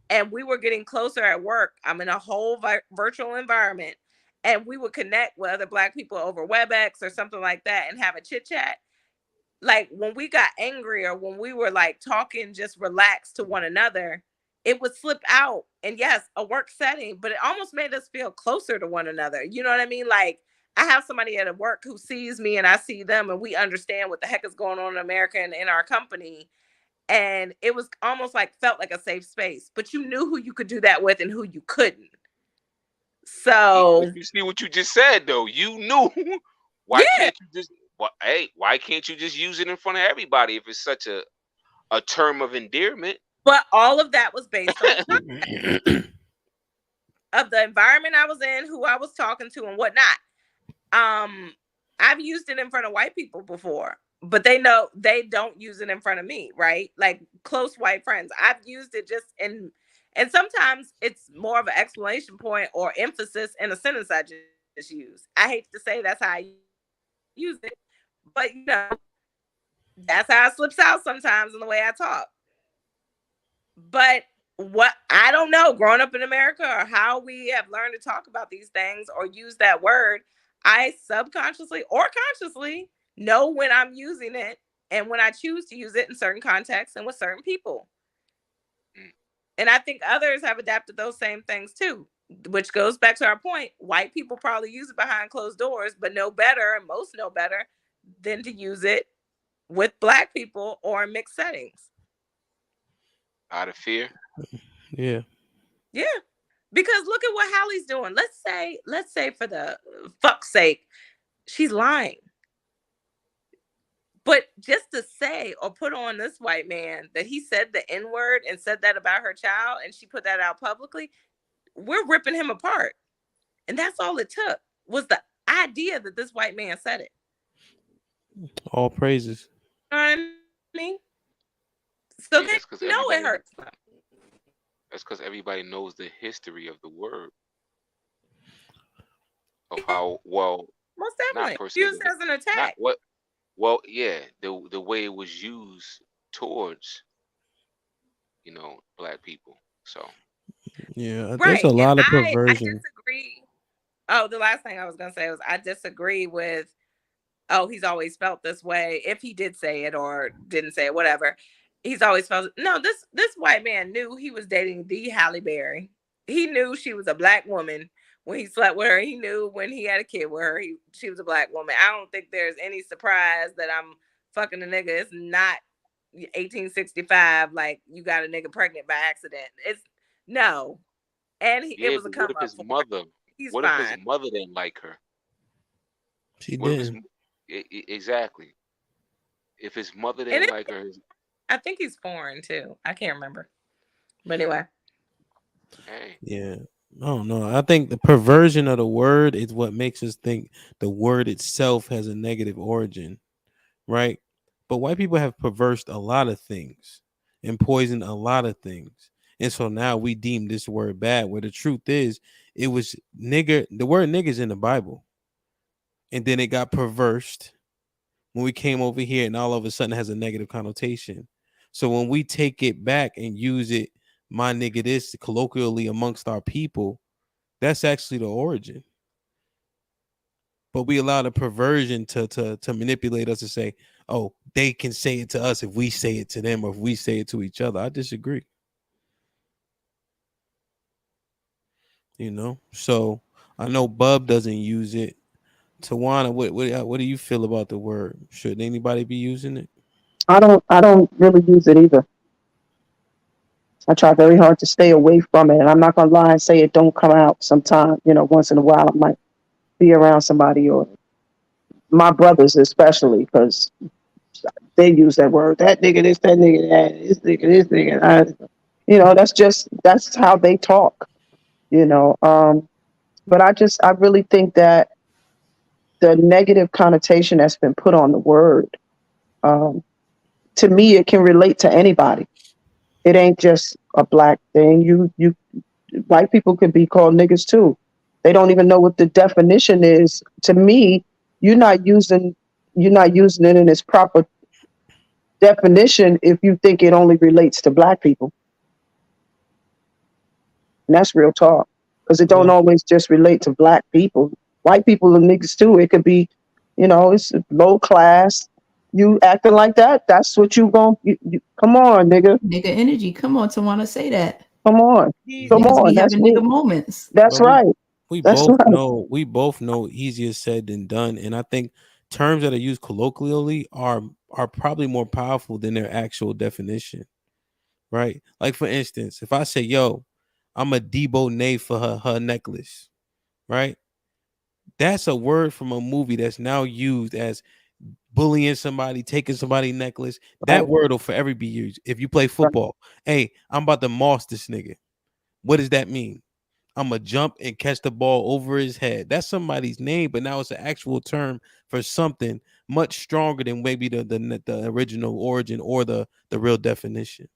and we were getting closer at work. I'm in a whole virtual environment, and we would connect with other Black people over WebEx or something like that and have a chit chat. Like when we got angry or when we were like talking just relaxed to one another, it would slip out. And yes, a work setting, but it almost made us feel closer to one another. You know what I mean? Like I have somebody at work who sees me and I see them, and we understand what the heck is going on in America and in our company, and it was almost like felt like a safe space, but you knew who you could do that with and who you couldn't. But So you see what you just said though. You knew. Why yeah, can't you just? Hey, why can't you just use it in front of everybody if it's such a term of endearment? but all of that was based on the of the environment I was in, who I was talking to, and whatnot. Um, I've used it in front of white people before, but they know they don't use it in front of me, right? Like close white friends. I've used it just in, and sometimes it's more of an explanation point or emphasis in a sentence I just use. I hate to say that's how I use it, but that's how it slips out sometimes in the way I talk. But what I don't know, growing up in America or how we have learned to talk about these things or use that word, I subconsciously or consciously know when I'm using it and when I choose to use it in certain contexts and with certain people. Mm. And I think others have adapted those same things too, which goes back to our point. White people probably use it behind closed doors, but know better, and most know better than to use it with Black people or in mixed settings. Out of fear. Yeah. Yeah. Because look at what Hallie's doing. Let's say for the fuck's sake, she's lying. But just to say or put on this white man that he said the N-word and said that about her child and she put that out publicly, we're ripping him apart. And that's all it took was the idea that this white man said it. All praises. You know what I mean? So I they mean, know it hurts them. that's because everybody knows the history of the word of how well Most not definitely. per se Used as an not attack. what well yeah the way it was used towards black people. So Yeah, there's a Right. And lot of I perversion. disagree. Oh, the last thing I was gonna say was I disagree with, oh, he's always felt this way. If he did say it or didn't say it, whatever. He's always felt it. No, this white man knew he was dating the Halle Berry. He knew she was a Black woman when he slept with her. He knew when he had a kid with her, she was a Black woman. I don't think there's any surprise that I'm fucking a nigga. It's not 1865, like you got a nigga pregnant by accident. It's no. And it yeah, was a but what come if up his for him. mother? He's What if his fine. mother didn't like her? She What if his didn't. exactly? If his mother And didn't like her, I think he's foreign too. I can't remember. But anyway. hey, Yeah. I don't know. I think the perversion of the word is what makes us think the word itself has a negative origin, right? But white people have perversed a lot of things and poisoned a lot of things. And so now we deem this word bad, where the truth is It was nigger. The word nigger's in the Bible, and then it got perversed when we came over here, and all of a sudden it has a negative connotation. So when we take it back and use it, my nigga, this colloquially amongst our people, that's actually the origin. But we allow the perversion to manipulate us to say, oh, they can say it to us if we say it to them or if we say it to each other. I disagree. You know, so I know Bub doesn't use it. Tawana, what do you feel about the word? Should anybody be using it? I don't really use it either. I try very hard to stay away from it. And I'm not gonna lie and say it don't come out sometime, once in a while I might be around somebody or my brothers especially, because they use that word. That nigga this, that nigga that, this nigga. That's how they talk, you know. But I really think that the negative connotation that's been put on the word, um, to me, it can relate to anybody. It ain't just a black thing. You white people can be called niggas too. They don't even know what the definition is. To me, you're not using you're not using it in its proper definition if you think it only relates to black people. And that's real talk. Because it don't Well, always just relate to black people. White people are niggas too. It could be, it's low class. You acting like that, that's what come on, nigga. Nigga energy. Come on, Tawana, say that. Come on. These Come Niggas on. be That's having me. nigga moments. That's but we right. we That's both right. know easier said than done, and I think terms that are used colloquially are probably more powerful than their actual definition, right? Like for instance, if I say, "Yo, I'm a Debo Nay for her necklace," right? That's a word from a movie that's now used as bullying somebody, taking somebody's necklace. Right. That word will forever be used. If you play Right. football, hey, I'm about to moss this nigga. What does that mean? I'm gonna jump and catch the ball over his head. That's somebody's name, but now it's an actual term for something much stronger than maybe the original origin or the real definition.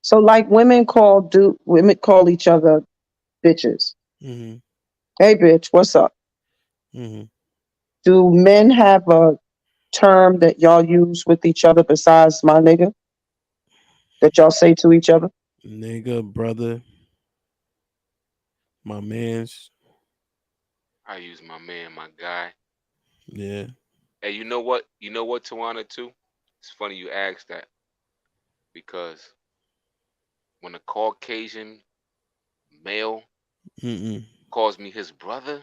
So like women call each other bitches. Hmm. Hey bitch, what's up? Hmm. Do men have a term that y'all use with each other besides my nigga that y'all say to each other? Nigga, brother, my man's, I use my man, my guy. yeah. Hey, you know what? You know what, Tawana, too? It's funny you asked that because when a Caucasian male Mm-mm. calls me his brother,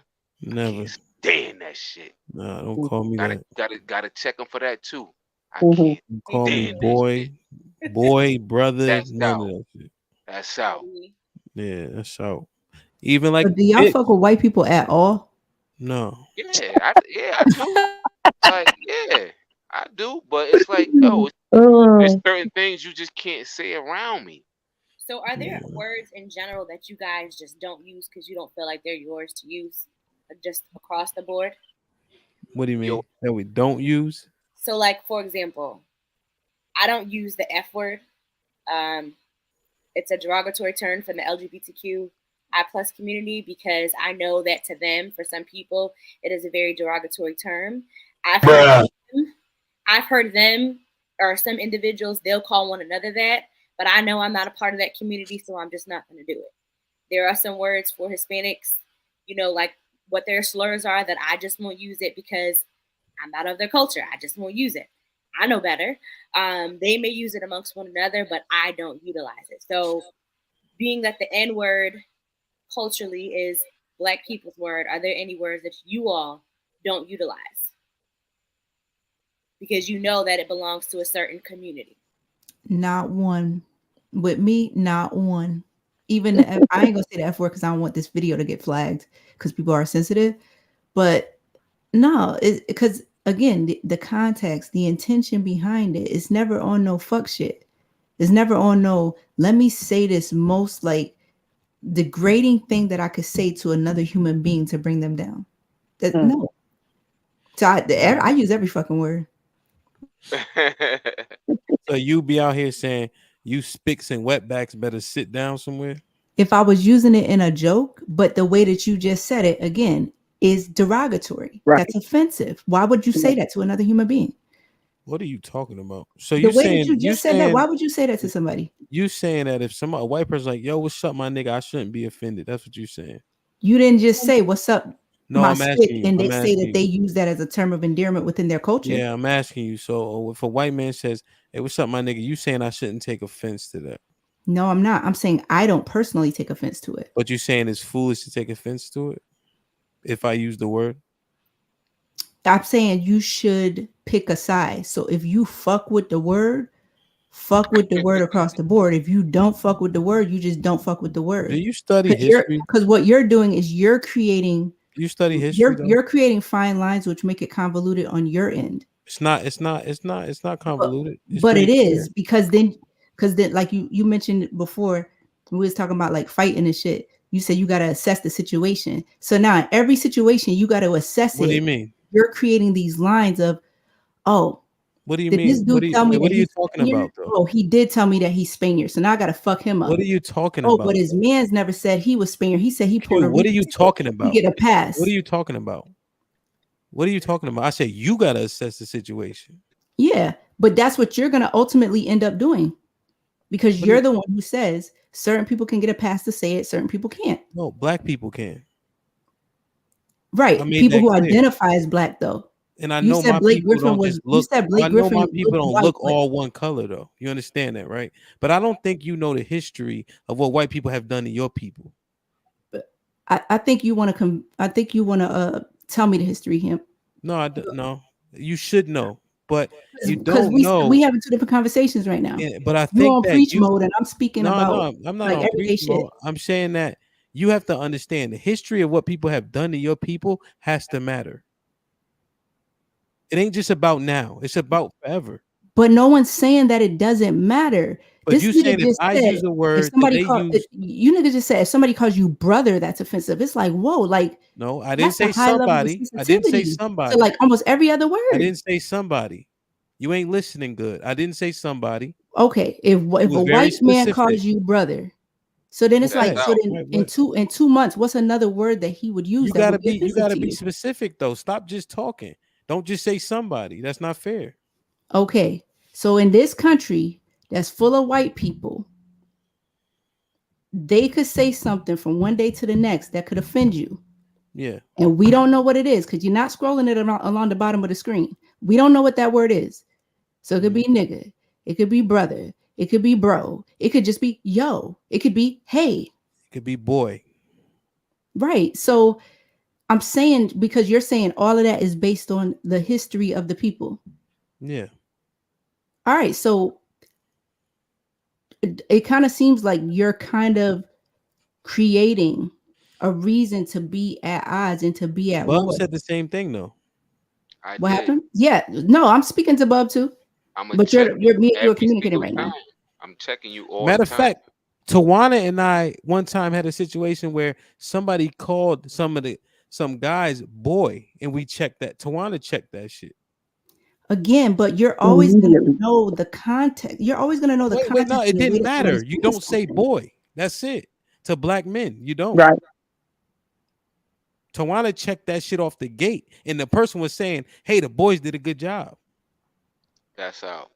I can't Never. stand that shit. Nah, don't call me Gotta that. gotta gotta check him for that too. I Mm-hmm. can't Don't me call me stand that too. shit. brother, That's none of out. that shit. That's out. Petty. Yeah, that's out. Even like But do y'all bitch. fuck with white people at all? No. Yeah, I do. Like, yeah, I do. But it's like, yo, there's Uh, certain things you just can't say around me. So, are there Yeah. words in general that you guys just don't use because you don't feel like they're yours to use, just across the board? What do you Yo, mean? That we don't use? So, like for example, I don't use the F word. Um, it's a derogatory term from the LGBTQI plus community because I know that to them, for some people, it is a very derogatory term. I've heard I've heard them or some individuals they'll call one another that, but I know I'm not a part of that community, so I'm just not going to do it. There are some words for Hispanics, like what their slurs are that I just won't use it because I'm not of their culture. I just won't use it. I know better. They may use it amongst one another, but I don't utilize it. So, being that the N word culturally is Black people's word, are there any words that you all don't utilize because you know that it belongs to a certain community? Not one. With me, not one. Even I ain't gonna say the F word because I don't want this video to get flagged because people are sensitive. But no, it because again, the context, the intention behind it, it's never on no fuck shit. It's never on no. Let me say this most like degrading thing that I could say to another human being to bring them down. That mm. no. So I use every fucking word. So you be out here saying you spicks and wetbacks better sit down somewhere? if I was using it in a joke, but the way that you just said it again is derogatory. Right. That's offensive. Why would you say that to another human being? What are you talking about? So The you way that saying you just said that, why would you say that to somebody? you saying that if a white person like, yo, what's up, my nigga, I shouldn't be offended. That's what you saying. You didn't just say what's up, No, my I'm stick, asking you. and they I'm say asking that they you. use that as a term of endearment within their culture. Yeah, I'm asking you. So if a white man says, hey, what's up, my nigga, you saying I shouldn't take offense to that. No, I'm not. I'm saying I don't personally take offense to it. But you saying it's foolish to take offense to it if I use the word? I'm saying you should pick a side. So if you fuck with the word across the board. If you don't fuck with the word, you just don't fuck with the Do word. you study history? Because what you're doing is you're creating You study history though? you're creating fine lines which make it convoluted on your end. It's not convoluted. It's But it pretty clear. is because then like you mentioned before, we was talking about like fighting and shit. You said you gotta assess the situation. So now in every situation you gotta assess What do it. you mean? You're creating these lines of, oh, What do you did this mean? dude tell me What that are you he's talking Spaniard? about though? Oh, he did tell me that he's Spaniard. So now I gotta fuck him What up. are you talking Oh, about? but his man's never said he was Spaniard. He said he Puerto What are Rican. you So talking he about? get a pass. What are you talking about? What are you talking about? I said you gotta assess the situation. Yeah, but that's what you're gonna ultimately end up doing because What do you're you, the one who says certain people can get a pass to say it, certain people can't. no, black people can. I Right. made People that who clear. identify as black though. And I You know said my Blake people Griffin don't was just look. I know my people looked don't white, look but all one color though. You understand that, right? But I don't think you know the history of what white people have done to your people. I think you want to I think you want to tell me the history him. No, I don't. No, you should know, but you Because don't know. we having two different conversations right now. But I You think on that preach you. mode and I'm speaking No, about no, I'm not like on everyday preach shit. mode. I'm saying that you have to understand the history of what people have done to your people has to matter. It ain't just about now. It's about forever. But no one's saying that it doesn't matter. But This you nigga saying if just I said use a if word that somebody they called use, you nigga just said if somebody calls you brother, that's offensive. It's like, whoa, like no, I didn't that's a say high level of somebody. I didn't say sensitivity to somebody. like almost every other I word. didn't say somebody. You ain't listening good. I didn't say somebody. Okay, It if a was very white man specific. calls you brother, so then it's Okay. like That's so out. then Right, what? in 2 months, what's another word that he would use that would be You offensive gotta to be you? specific though. Stop just talking. Don't just say somebody. That's not fair. Okay, so in this country that's full of white people, they could say something from one day to the next that could offend you. Yeah. And we don't know what it is because you're not scrolling it along the bottom of the screen. We don't know what that word is. So it could be nigga, it could be brother, it could be bro, it could just be yo, it could be hey. It could be boy. Right. So I'm saying because you're saying all of that is based on the history of the people. Yeah. All right. So it kind of seems like you're kind of creating a reason to be at odds and to be at Bub war. said the same thing though. I What did. happened? Yeah. No, I'm speaking to Bub too. I'm gonna But check you me and you are every communicating single right time. now. I'm checking you all the Matter of time. fact, Tawana and I one time had a situation where somebody called some guy's boy, and we checked that. Tawana checked that shit. Again, but you're always going to Immediately. know the context. You're always going to know the Wait, no, context it and the way didn't that somebody matter. You says don't say something. boy. That's it. To black men, you don't. Right. Tawana checked that shit off the gate, and the person was saying, "Hey, the boys did a good job." That's out.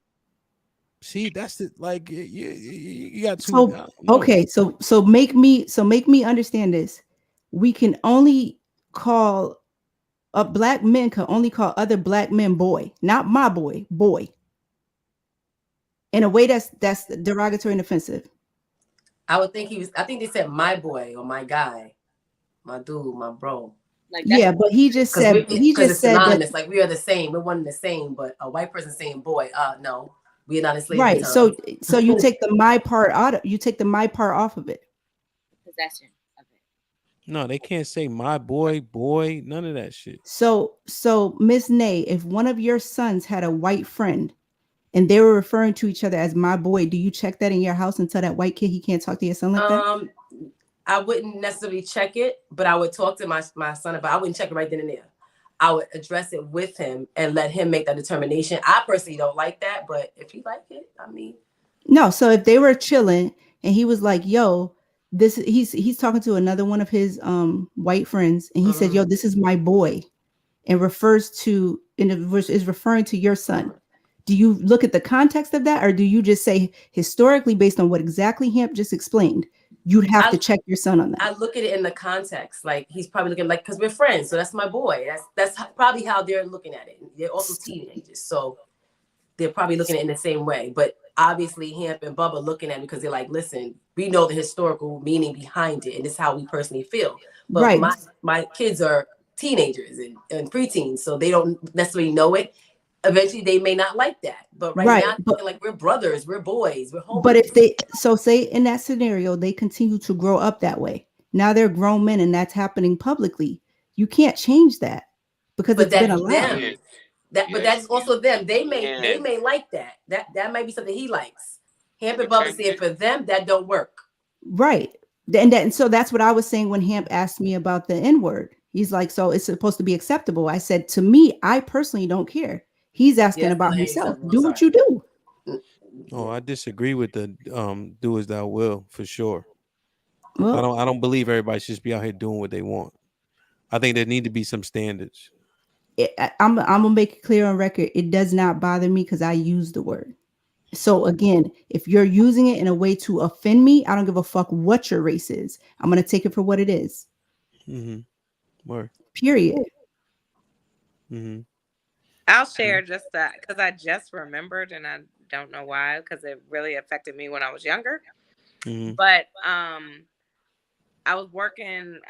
See, that's it. Like you got two. So No, okay, so make me understand this. We can only call black men can only call other black men boy, not my boy, boy. In a way that's derogatory and offensive. I would think he was. I think they said my boy or my guy, my dude, my bro. Like that's Yeah, but he just said Because it's that synonymous. Like we are the same. We're one and the same. But a white person saying boy, no, we are not in slavery right. So times. so you take the my part out of you take the my part off of it. possession of it. no, they can't say my boy, none of that shit. So Miss Nay, if one of your sons had a white friend and they were referring to each other as my boy, do you check that in your house and tell that white kid he can't talk to your son like that? I wouldn't necessarily check it, but I would talk to my son about. I wouldn't check it right then and there. I would address it with him and let him make that determination. I personally don't like that, but if he like it, I mean, No. So if they were chilling and he was like, "Yo, He's talking to another one of his white friends, and he said, "Yo, this is my boy," and refers to in the verse is referring to your son. Do you look at the context of that, or do you just say historically, based on what exactly Hamp just explained, you'd have to check your son on that? I look at it in the context. Like he's probably looking like because we're friends, so that's my boy. That's probably how they're looking at it. They're also teenagers, so they're probably looking at it in the same way. But obviously, Hamp and Bubba looking at it because they're like, listen, we know the historical meaning behind it, and this is how we personally feel. But Right. my kids are teenagers and preteens, so they don't necessarily know it. Eventually, they may not like that. But right now, but like we're brothers, we're boys, we're homies. But if they say in that scenario they continue to grow up that way, now they're grown men and that's happening publicly. You can't change that because it's been allowed. Them. But that's also them. They may like that. That might be something he likes. Hamp and Bubba said for them that don't work. Right. And so that's what I was saying when Hamp asked me about the N-word. He's like, so it's supposed to be acceptable. I said, to me, I personally don't care. He's asking about himself. Do what you do. Oh, I disagree with the do as thou will for sure. Well, I don't believe everybody should just be out here doing what they want. I think there need to be some standards. I'm gonna make it clear on record. It does not bother me because I use the word. So again, if you're using it in a way to offend me, I don't give a fuck what your race is. I'm gonna take it for what it is. Word. Period. I'll share just that because I just remembered, and I don't know why, because it really affected me when I was younger. But I was working,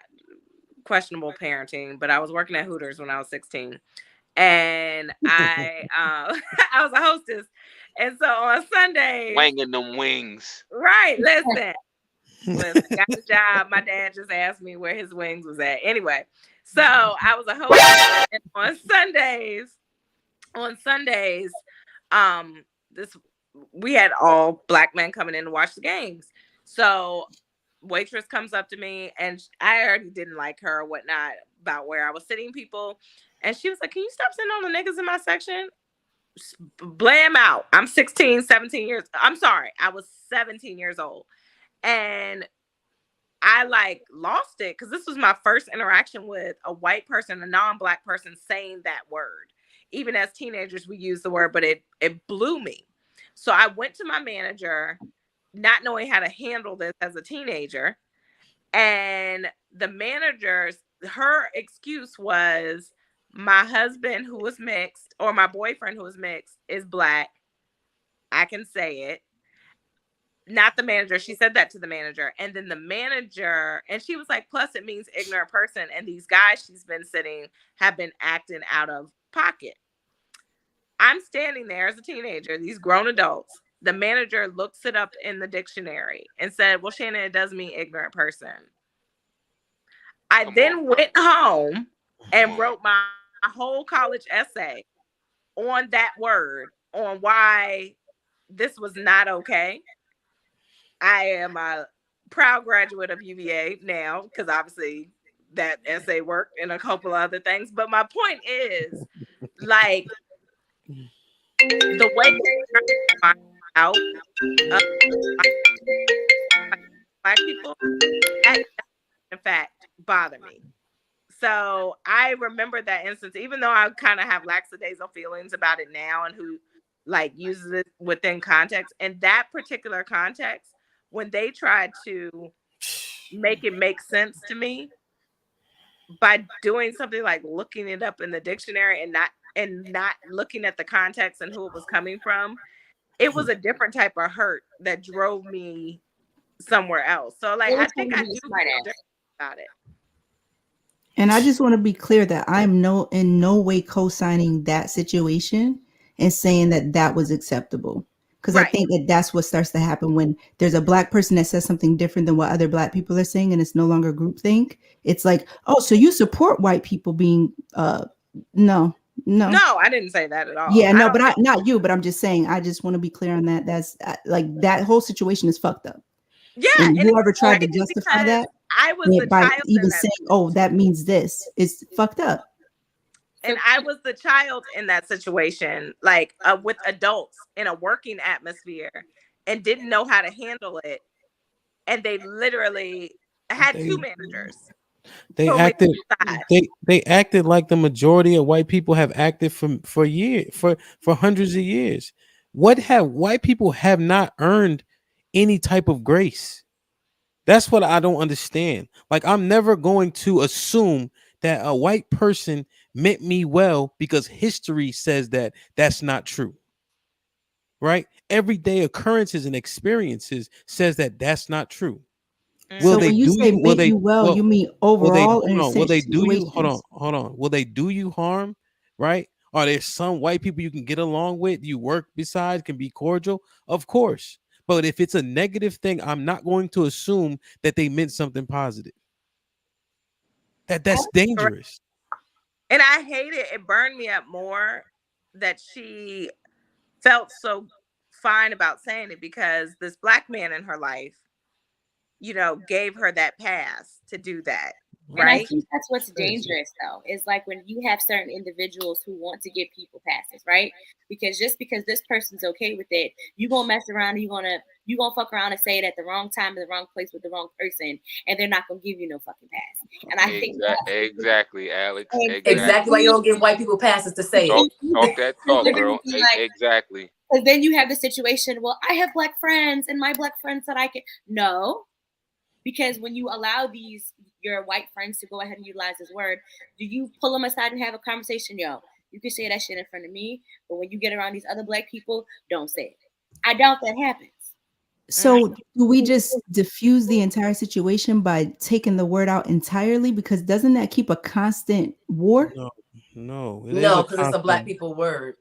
questionable parenting, but I was working at Hooters when I was 16, and I I was a hostess, and so on Sundays, wanging them wings. right? Listen, got the job. My dad just asked me where his wings was at. Anyway, so I was a hostess, and on Sundays, we had all black men coming in to watch the games. So waitress comes up to me, and I already didn't like her or whatnot about where I was sitting people. And she was like, can you stop sitting on the niggas in my section? Blam out. I'm 16, 17 years. I'm sorry. I was 17 years old. And I like lost it because this was my first interaction with a white person, a non-black person saying that word. Even as teenagers, we use the word, but it blew me. So I went to my manager, not knowing how to handle this as a teenager. And the manager's, her excuse was, my husband who was mixed, or my boyfriend who was mixed, is black. I can say it. Not the manager. She said that to the manager. And then the manager, and she was like, plus it means ignorant person. And these guys she's been sitting have been acting out of pocket. I'm standing there as a teenager, these grown adults. The manager looks it up in the dictionary and said, well, Shannon, it does mean ignorant person. I then went home and wrote my whole college essay on that word, on why this was not okay. I am a proud graduate of UVA now, because obviously that essay worked and a couple of other things. But my point is, like, the way to find out black people, that in fact bother me. So I remember that instance, even though I kind of have lackadaisical feelings about it now and who like uses it within context. In that particular context, when they tried to make it make sense to me by doing something like looking it up in the dictionary and not looking at the context and who it was coming from, it was a different type of hurt that drove me somewhere else. So like I think I do feel about it. And I just want to be clear that I'm in no way co-signing that situation and saying that that was acceptable. Because I think that that's what starts to happen when there's a black person that says something different than what other black people are saying, and it's no longer groupthink. It's like, oh, so you support white people being no, I didn't say that at all. Yeah, no, but not you. But I'm just saying, I just want to be clear on that. That's like that whole situation is fucked up. Yeah, and whoever tried to justify that, I was the by child even saying, "Oh, that means this," is fucked up. And I was the child in that situation, like with adults in a working atmosphere, and didn't know how to handle it. and they literally had They two managers. they Told me to acted decide. they acted like the majority of white people have acted for years for hundreds of years. What have white people have not earned any type of grace? That's what I don't understand. Like, I'm never going to assume that a white person meant me well because history says that that's not true. Right? Everyday occurrences and experiences says that that's not true. Will So they when you do say you? Will meant they? you well, you Well, mean will they? overall or Hold in on. Will they do you? Hold on. situations? Hold on. Will they do you harm? Right? Are there some white people you can get along with? You work beside, can be cordial, of course. But if it's a negative thing, I'm not going to assume that they meant something positive. That's Correct. dangerous. And I hate it. It burned me up more that she felt so fine about saying it because this black man in her life, gave her that pass to do that. And I Right? think that's what's Crazy. dangerous, though, is like when you have certain individuals who want to give people passes, right? Because just because this person's okay with it, you gonna mess around, and you gonna fuck around and say it at the wrong time in the wrong place with the wrong person, and they're not gonna give you no fucking pass. And I think Exactly, Alex. Exactly Exactly. why you don't give white people passes to say it. Talk that talk, girl. like, Exactly. because then you have the situation. Well, I have black friends, and my black friends said I can. No, because when you allow your white friends to go ahead and utilize this word, do you pull them aside and have a conversation? Yo, you can say that shit in front of me, but when you get around these other black people, don't say it. I doubt that happens. So do we just diffuse the entire situation by taking the word out entirely? Because doesn't that keep a constant war? No, no, it is No, a because it's a black constant people word.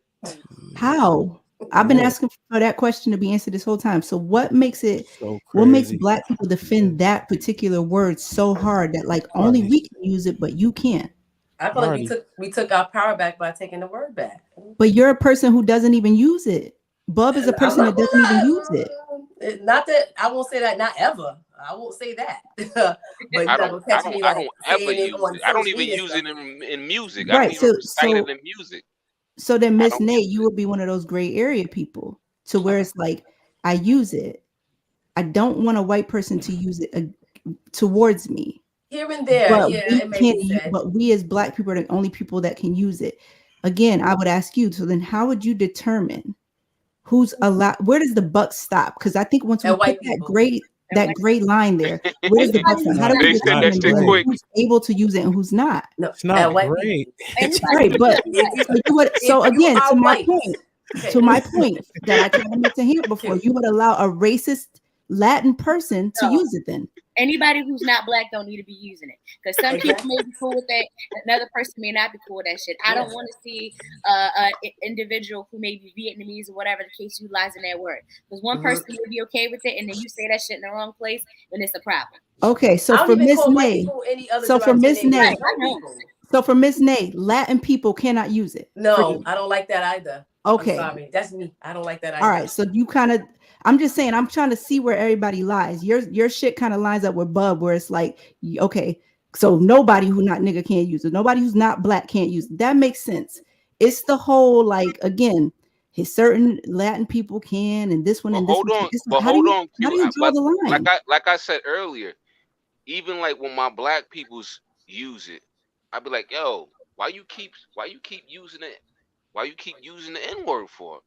How? I've been war. asking for that question to be answered this whole time. So what makes So crazy. black people defend that particular word so hard that like only Marty, we can use it, but you can't? I feel like Marty, we took our power back by taking the word back. But you're a person who doesn't even use it. Bub is a I'm person not that doesn't even use it. not that I won't say that, not ever. I won't say that. But you're not gonna catch me I like don't ever saying it use on it. I don't social even media use stuff. it in music. I don't Right. even recite it in music. So then I Miss don't Nate, use you it. would be one of those gray area people to where it's like, I use it. I don't want a white person to use it towards me. Here and there, But yeah, we it may can't be said. but we as black people are the only people that can use it. Again, I would ask you, so then how would you determine who's allowed, where does the buck stop? Because I think once we And put white people. that gray line there, where does the buck Anybody stop? who's How do not, we They said that determine shit great. quick. who's able to use it and who's not? No, It's not white great. people. It's anybody Right, who's but not black. so you would, so If you again, are white, okay. to my point that I tried to make to him before, you would allow a racist Latin person to No. use it then. Anybody who's not black don't need to be using it, because some people Exactly. may be cool with that, another person may not be cool with that shit. I don't want to see an individual who may be Vietnamese or whatever the case utilizing that word, because one person may be okay with it, and then you say that shit in the wrong place, then it's a problem. Okay, so I don't for even Miss call white Nay, people any other so for derogatory Miss name than Nay, Right, I white know. people. so for Miss Nay, Latin people cannot use it. For No, you. I don't like that either. I'm Okay. sorry. That's me. I don't like that All either. right. So you kind of, I'm just saying, I'm trying to see where everybody lies. Your shit kind of lines up with Bub, where it's like, okay, so nobody who not nigga can't use it. Nobody who's not black can't use it. That makes sense. It's the whole like again, his certain Latin people can, and this one But and this hold one can. on. It's like, But hold on, how do Q. you draw the line? Like I said earlier, even like when my black peoples use it, I'd be like, yo, why you keep using it? Why you keep using the N word for?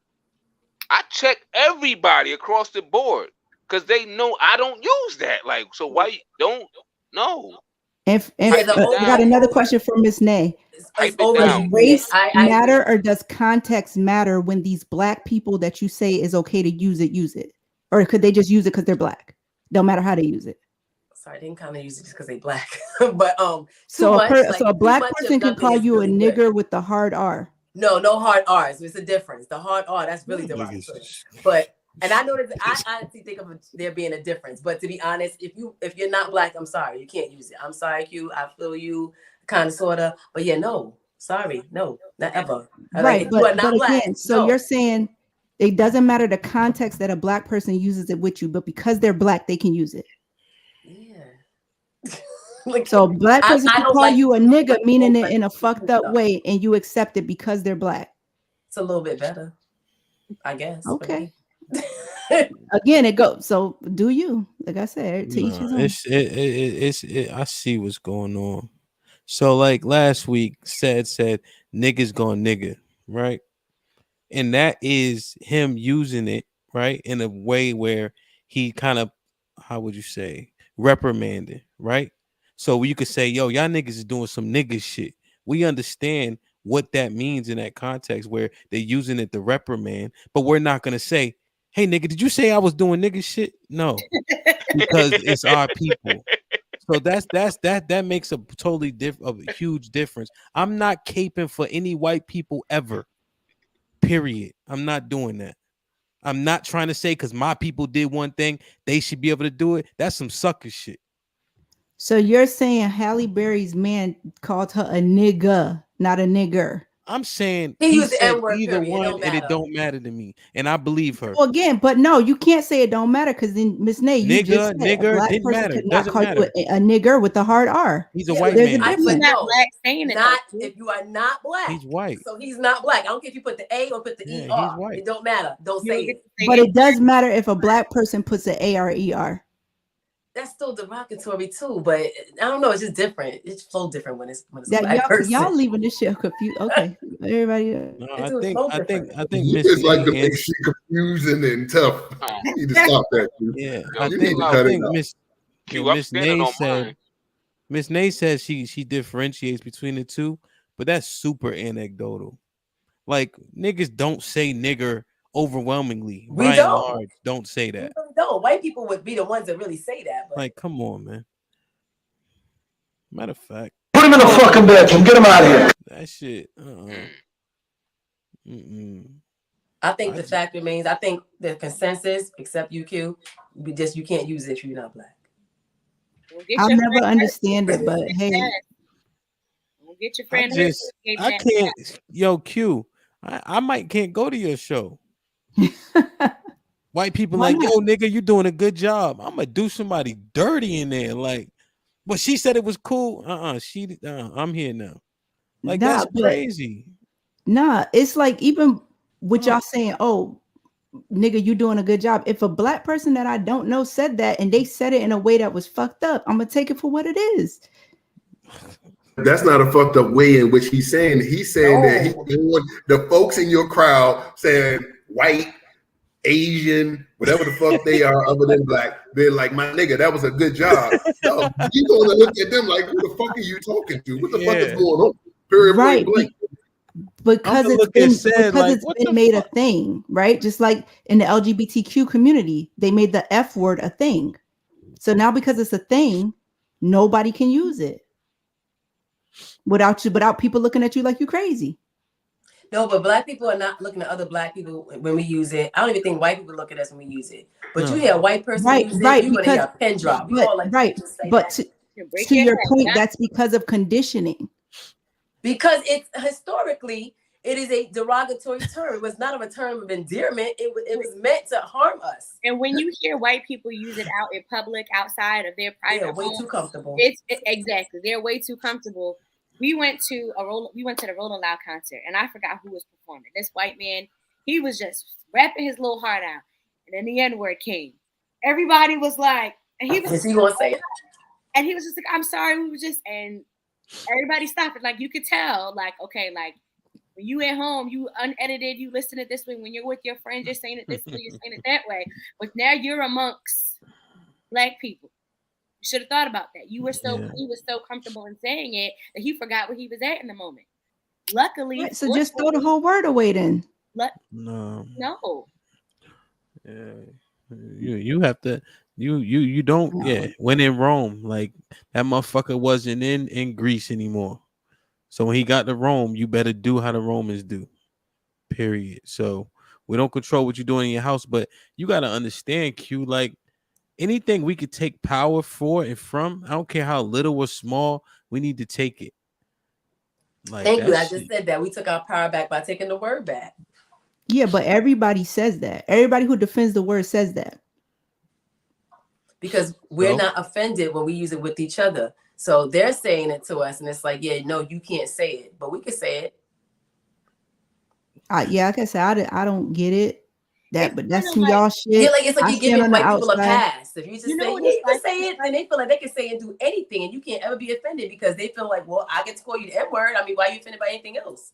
I check everybody across the board because they know I don't use that. Like, so why you don't? No, And Yeah, pipe the it I got down, another overused question for Miss Nay. is pipe it Does down. overusing it. race I agree. matter or does context matter when these black people that you say is okay to use it? Or could they just use it because they're black? No matter how they use it. Sorry, I didn't kind of use it just because they black. But too So much, so like a too black much of person can nothing call is you a really good. nigger with the hard R. No hard R's. It's a difference. The hard R, that's really Niggas derogatory. is- But and I know that I honestly think of there being a difference. But to be honest, if you're not black, I'm sorry, you can't use it. I'm sorry, Q. I feel you, kind of, sorta. But yeah, no, sorry, no, not ever. Like Right, if you are not but black, again, so no. you're saying it doesn't matter the context that a black person uses it with you, but because they're black, they can use it. Yeah. Like So a black person I can don't call like you a using nigga, what meaning most it black in a people fucked use, up though. way, and you accept it because they're black. It's a little bit better, I guess. For Okay. me. Again, it goes. So do you? Like I said, to each Nah, his own. I see what's going on. So like last week, said niggas gone nigga, right? And that is him using it right in a way where he kind of, how would you say, reprimanded, right? So you could say, yo, y'all niggas is doing some nigga shit. We understand what that means in that context where they're using it to reprimand, but we're not gonna say, hey nigga, did you say I was doing nigga shit? No, because it's our people. So that makes a totally a huge difference. I'm not caping for any white people ever. Period. I'm not doing that. I'm not trying to say because my people did one thing, they should be able to do it. That's some sucker shit. So you're saying Halle Berry's man called her a nigga, not a nigger. I'm saying He he used the said N word. either Period. It one, don't and it matter. don't matter to me, and I believe her. Well, again, but no, you can't say it don't matter because then Miss Nay, you just Nigga, said a nigger, black didn't person matter. could not Doesn't call you matter. a nigger with a hard R. He's a Yeah, white but There's a man. I, he's difference. not no, black saying it not though. if you are not black. He's white. So he's not black. I don't care if you put the A or put the Yeah, ER. he's white. It don't matter. Don't You say don't get it. to say But it. it does matter if a black person puts an ARER. That's still derogatory too. But I don't know. It's just different. It's so different when it's a That black person. y'all leaving this shit confused. Okay, everybody. No, It's so different. I think You Miss just like to Nay make shit confusing and tough. You need to stop that. Q. yeah, Yo, You need to I cut it think out. Q, I'm Miss standing Nay on said mine. Miss Nay says she differentiates between the two, but that's super anecdotal. Like niggas don't say nigger overwhelmingly. We By and don't. large, don't say We that. really don't. White people would be the ones that really say that. But Like, come on, man. Matter of fact, Put him in the fucking bedroom. Get him out of here. that shit. I think I the just- fact remains. I think the consensus, except UQ, you can't use it if you're not black. Don't get I'll your never friend understand hurt. it, but hey, Don't get your I friend hurt. just, I can't. Yo, Q, I might can't go to your show. White people Why like, not? yo, nigga, you doing a good job. I'm gonna do somebody dirty in there. Like, but she said it was cool. I'm here now. Like, nah, that's but crazy. nah, it's like even with Oh. y'all saying, "Oh, nigga, you doing a good job." If a black person that I don't know said that and they said it in a way that was fucked up, I'm gonna take it for what it is. That's not a fucked up way in which he's saying. He's saying that he's doing the folks in your crowd saying white, Asian, whatever the fuck they are, other than black. They're like, my nigga, that was a good job. No, you gonna look at them like, who the fuck are you talking to? What the fuck is Yeah. going on? Period, Right. point blank. Because I'ma it's look been at said, because like, it's what been the made a fuck? thing, right? Just like in the LGBTQ community, they made the F word a thing. So now because it's a thing, nobody can use it without people looking at you like you crazy. No, but black people are not looking at other black people when we use it. I don't even think white people look at us when we use it. But No. you hear a white person Right, use it, right, you're gonna because hear a pin drop. We but all like right, to say but that. Break to your head, point, not- that's because of conditioning. Because it's historically it is a derogatory term. It was not a term of endearment. It was meant to harm us. And when you hear white people use it out in public, outside of their private They're way home, too comfortable. Exactly. They're way too comfortable. We went to the Rolling Loud concert, and I forgot who was performing. This white man, he was just rapping his little heart out, and then the N-word came. Everybody was like, and he was, Is he gonna say it? and he was just like, "I'm sorry, we were just," and everybody stopped it. Like you could tell, like, okay, like when you at home, you unedited, you listen it this way. When you're with your friends, you're saying it this way, you're saying it that way. But now you're amongst black people. You should have thought about that. He was so comfortable in saying it that he forgot where he was at in the moment. Luckily, Right, so just throw the whole word away then. No. No. Yeah. You have to you don't when in Rome, like that motherfucker wasn't in Greece anymore. So when he got to Rome, you better do how the Romans do. Period. So we don't control what you're doing in your house, but you gotta understand, Q, like anything we could take power for and from, I don't care how little or small, we need to take it. Like Thank you. I shit. just said that. We took our power back by taking the word back. Yeah, but everybody says that. Everybody who defends the word says that. Because we're not offended when we use it with each other. So they're saying it to us, and it's like, yeah, no, you can't say it, but we can say it. Yeah, like I said, I don't get it. That, It's but kind that's of some like, y'all Yeah, shit. like it's like I you're stand giving on the white people a outside. pass. If you just you know say, what yeah, it's you can like? say it, then they feel like they can say and do anything, and you can't ever be offended because they feel like, well, I get to call you the N word. I mean, why are you offended by anything else?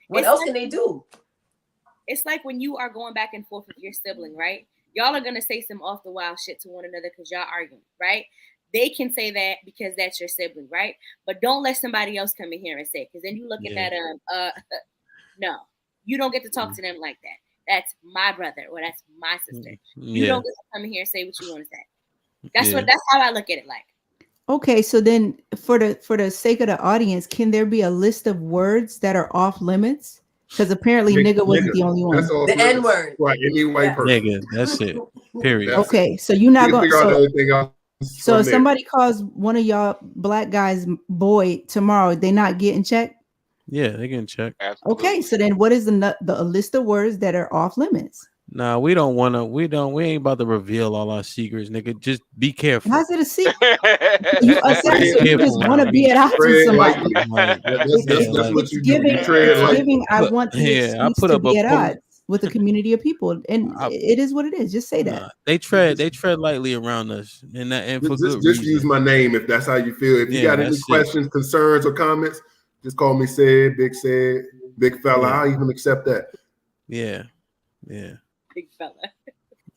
What It's else like can they do? it's like when you are going back and forth with your sibling, right? Y'all are gonna say some off the wild shit to one another because y'all arguing, right? They can say that because that's your sibling, right? But don't let somebody else come in here and say it, because then you looking Yeah. at no, you don't get to talk to them like that. That's my brother or that's my sister. You Yeah. don't get to come in here and say what you want to say. That's Yeah. that's how I look at it. Like, Okay, so then for the sake of the audience, can there be a list of words that are off limits? Because apparently nigga wasn't the only That's one. all. The N word. Right, any white Yes. person. Nigga, that's it. Period. That's it. Okay, so you're You not can going. figure out So everything else so from if there. somebody calls one of y'all black guys boy tomorrow, they not getting checked. Yeah, they can check. Absolutely. Okay, so then what is the a list of words that are off limits? Nah, we don't wanna. We ain't about to reveal all our secrets, nigga. Just be careful. How's it a secret? You Tread so you just want to be at odds with tread somebody. lightly. Like, That's yeah, like what you do. You Giving tread it's lightly. giving I want the yeah. I excuse put to up a be at post. odds with a community of people, and I, it is what it is. Just say that. nah, they tread lightly around us, and for good Just use reason. my name if that's how you feel. If you Yeah, got any that's it. questions, concerns, or comments, just call me said, big fella. Yeah. I'll even accept that. Yeah, yeah, big fella.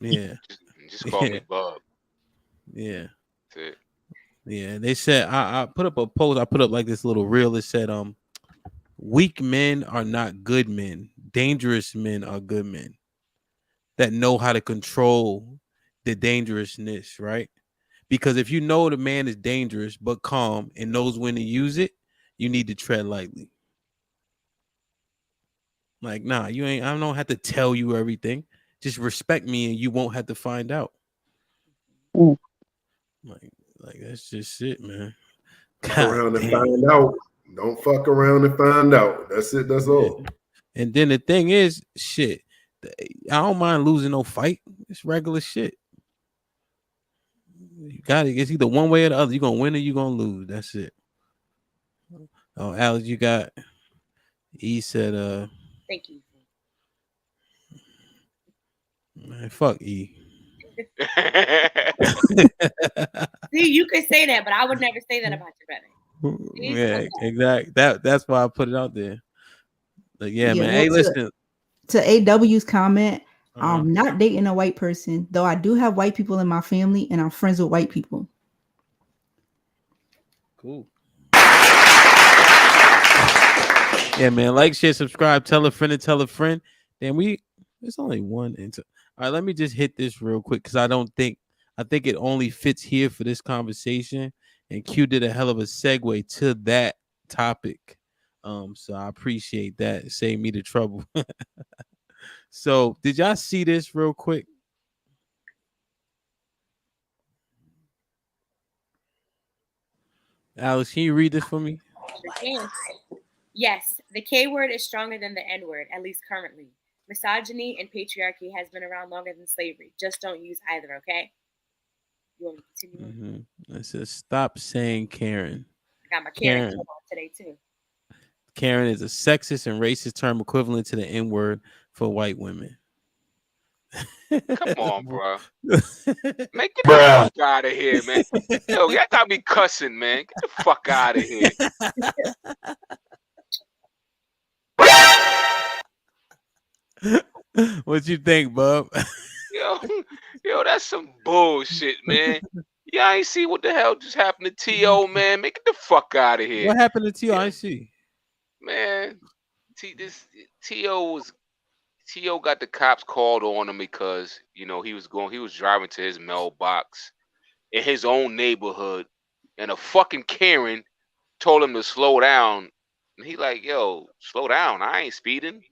yeah, Just call yeah, me Bub. yeah. That's it. Yeah, they said I put up a post. I put up like this little reel. It said, weak men are not good men. Dangerous men are good men that know how to control the dangerousness, right? Because if you know the man is dangerous but calm and knows when to use it, you need to tread lightly. Like, nah, you ain't. I don't have to tell you everything. Just respect me, and you won't have to find out. Mm. Like that's just it, man. Fuck God around and damn. find out. Don't fuck around and find out. That's it. That's Yeah. all. And then the thing is, shit. I don't mind losing no fight. It's regular shit. You got it. It's either one way or the other. You gonna win or you gonna lose. That's it. Oh, Alex, you got. He said, Thank you. man, fuck E. See, you could say that, but I would never say that about your brother. Yeah, exactly. That's why I put it out there. Like, yeah, man. Well, Hey, listen. to AW's comment, Uh-huh. I'm not dating a white person, though I do have white people in my family, and I'm friends with white people. Cool. Yeah, man. Like, share, subscribe, tell a friend, and tell a friend. Then there's only one. All right, let me just hit this real quick because I think it only fits here for this conversation. And Q did a hell of a segue to that topic. So I appreciate that. Save me the trouble. So, did y'all see this real quick? Alex, can you read this for me? Sure can. Yes, the K word is stronger than the N word, at least currently. Misogyny and patriarchy has been around longer than slavery. Just don't use either, okay? You want me to continue? Mm-hmm. It says, stop saying Karen. I got my Karen on today, too. Karen is a sexist and racist term equivalent to the N word for white women. Come on, bro. Man, get the fuck out of here, man. Yo, y'all got me cussing, man. Get the fuck out of here. What you think, bub? Yo, that's some bullshit, man. Y'all ain't see what the hell just happened to T.O., man. Make it the fuck out of here. What happened to T.O.? I see. Man, T.O. got the cops called on him because, he was driving to his mailbox in his own neighborhood, and a fucking Karen told him to slow down. And he like, yo, slow down. I ain't speeding.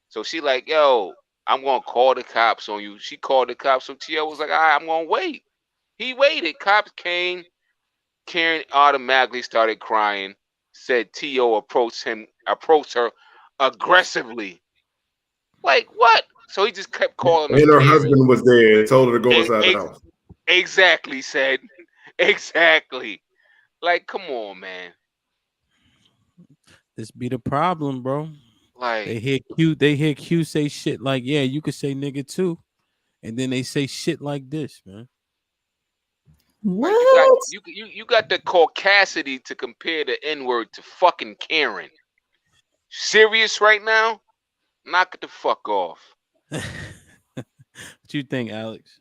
So she like, yo, I'm gonna call the cops on you. She called the cops. So T.O. was like, all right, I'm gonna wait. He waited. Cops came. Karen automatically started crying. Said T.O. approached her aggressively. Like what? So he just kept calling her And her Karen. husband was there and told her to go inside the house. Exactly, said. Exactly. Like, come on, man. This be the problem, bro. Like, They hear Q say shit like, yeah, you could say nigga too. and then they say shit like this, man. Right, you got What? you got the caucasity to compare the N word to fucking Karen. Serious right now? Knock it the fuck off. What you think, Alex?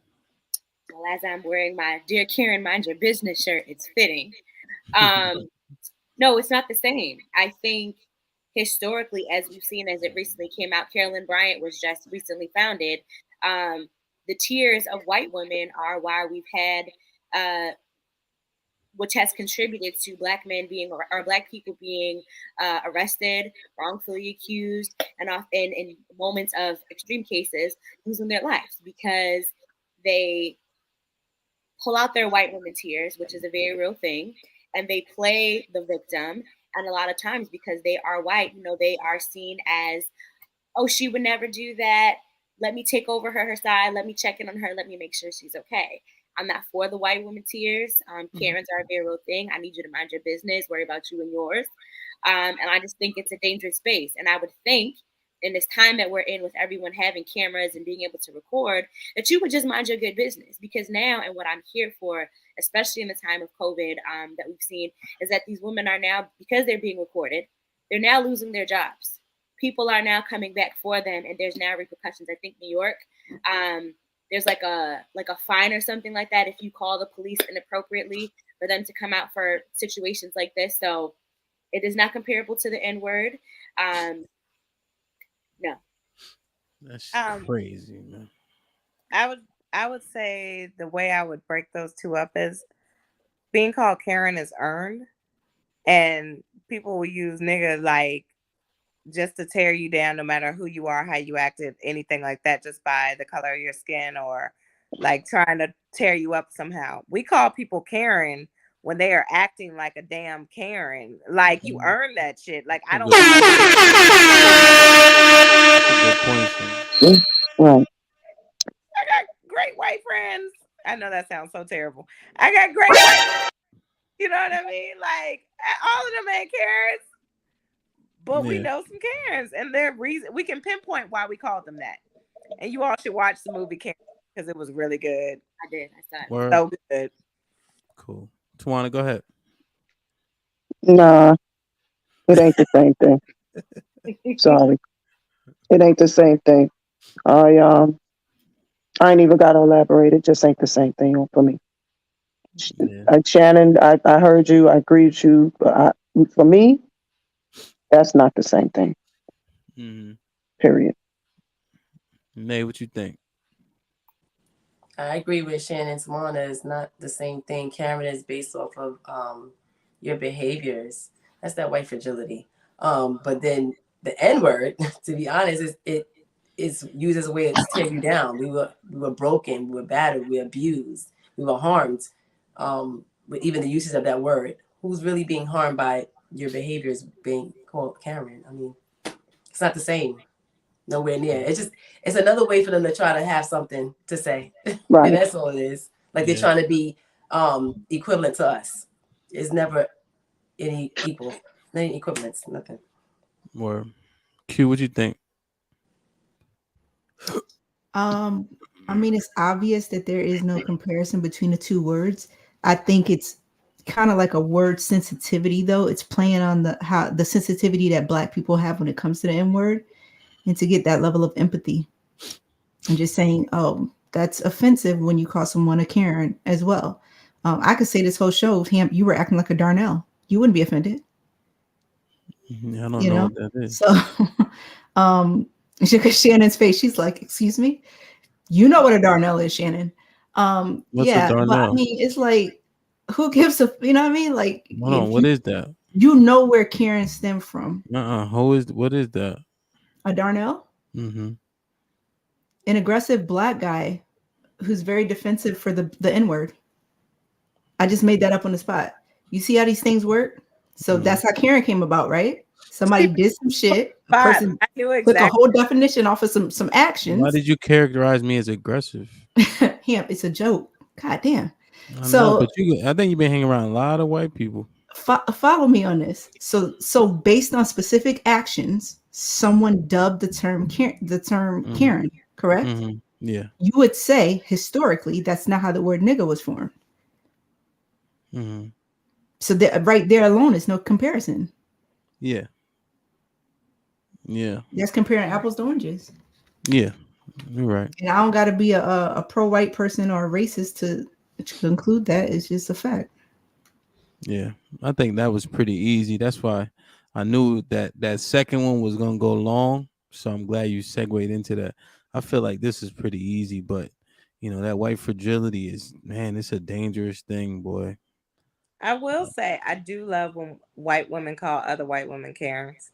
Well, as I'm wearing my Dear Karen, Mind Your Business shirt, it's fitting. Um, no, it's not the same. I think historically, as we've seen as it recently came out, Carolyn Bryant was just recently founded. Um, the tears of white women are why we've had, which has contributed to black men being or black people being arrested, wrongfully accused, and often in moments of extreme cases losing their lives because they pull out their white woman tears, which is a very real thing, and they play the victim. And a lot of times, because they are white, they are seen as, oh, she would never do that. Let me take over her side. Let me check in on her. Let me make sure she's okay. I'm not for the white woman tears. Karens are a very real thing. I need you to mind your business, worry about you and yours. And I just think it's a dangerous space. And I would think in this time that we're in with everyone having cameras and being able to record, that you would just mind your good business. Because now, and what I'm here for, especially in the time of COVID that we've seen, is that these women are now, because they're being recorded, they're now losing their jobs. People are now coming back for them, and there's now repercussions. I think New York, there's like a fine or something like that if you call the police inappropriately for them to come out for situations like this. So it is not comparable to the N-word. No. That's Um, crazy, man. I would say the way I would break those two up is being called Karen is earned, and people will use nigga like just to tear you down, no matter who you are, how you acted, anything like that, just by the color of your skin or like trying to tear you up somehow. We call people Karen when they are acting like a damn Karen. Like you earn that shit. Like I That's a don't good call point. you. That's a good point, son. Right. I got great white friends. I know that sounds so terrible. I got great white. You know what I mean? Like all of them ain't Karens, but we Yeah. know some Karens, and their reason we can pinpoint why we called them that. And you all should watch the movie Karen because it was really good. I did. I saw it. Word. So good. Cool. Tawana, go ahead. Nah, it ain't the same thing. Sorry, it ain't the same thing. I ain't even got to elaborate. It just ain't the same thing for me. Yeah. Shannon, I heard you. I agree with you. But for me, that's not the same thing. Mm-hmm. Period. Nay, what you think? I agree with Shannon. Tawana is not the same thing. Karen is based off of your behaviors. That's that white fragility. But then the N word, to be honest, it is used as a way to tear you down. We were broken, we were battered, we were abused, we were harmed. With even the uses of that word, who's really being harmed by your behaviors being called Karen? I mean, it's not the same. Nowhere near. It's another way for them to try to have something to say. Right. And that's all it is. Like they're trying to be equivalent to us. It's never any equivalence, nothing. Or Q, what you think? I mean, it's obvious that there is no comparison between the two words. I think it's kind of like a word sensitivity, though. It's playing on the sensitivity that Black people have when it comes to the N word, and to get that level of empathy. And just saying, oh, that's offensive when you call someone a Karen as well. I could say this whole show, Ham, you were acting like a Darnell. You wouldn't be offended. I don't know what that is. So, because Shannon's face, she's like, excuse me? You know what a Darnell is, Shannon. What's a But I Darnell? mean, it's like, who gives a, you know what I mean? Like, Hold on, what is that? You know where Karen stemmed from. What is that? A Darnell? Mm-hmm. An aggressive Black guy who's very defensive for the N-word. I just made that up on the spot. You see how these things work? So that's how Karen came about, right? Somebody did some shit. A person took a whole definition off of some actions. Why did you characterize me as aggressive? It's a joke. God damn. I know, but I think you've been hanging around a lot of white people. Follow me on this. So based on specific actions, someone dubbed the term Karen, correct? Mm-hmm. Yeah. You would say historically that's not how the word nigga was formed. Mm-hmm. So right there alone is no comparison. Yeah. Yeah. That's comparing apples to oranges. Yeah. You're right. And I don't got to be a pro-white person or a racist to conclude that. It's just a fact. Yeah. I think that was pretty easy. That's why I knew that second one was gonna go long. So I'm glad you segued into that. I feel like this is pretty easy, but that white fragility is, man, it's a dangerous thing, boy. I will say I do love when white women call other white women Karens.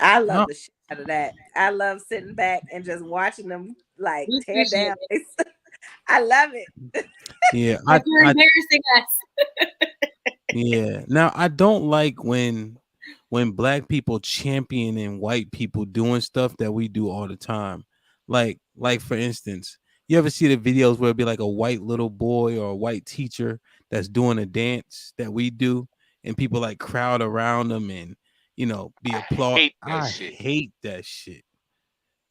I love Oh, the shit out of that. I love sitting back and just watching them like We tear appreciate down. it I love it. yeah. because you're embarrassing us. Yeah. Now I don't like when black people championing white people doing stuff that we do all the time. Like for instance, you ever see the videos where it'd be like a white little boy or a white teacher that's doing a dance that we do and people like crowd around them and be I applaud. hate that I shit. hate that shit.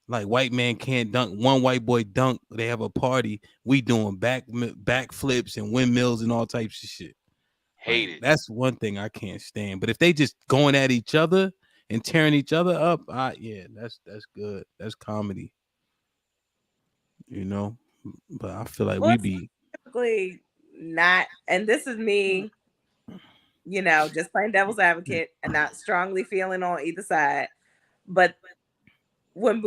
Like white man can't dunk. One white boy dunk. They have a party. We doing back flips and windmills and all types of shit. Hate Like it. that's one thing I can't stand. But if they just going at each other and tearing each other up, yeah, that's good. That's comedy, you know. But I feel like Well, we it's be typically not, and this is me, just playing devil's advocate and not strongly feeling on either side. But when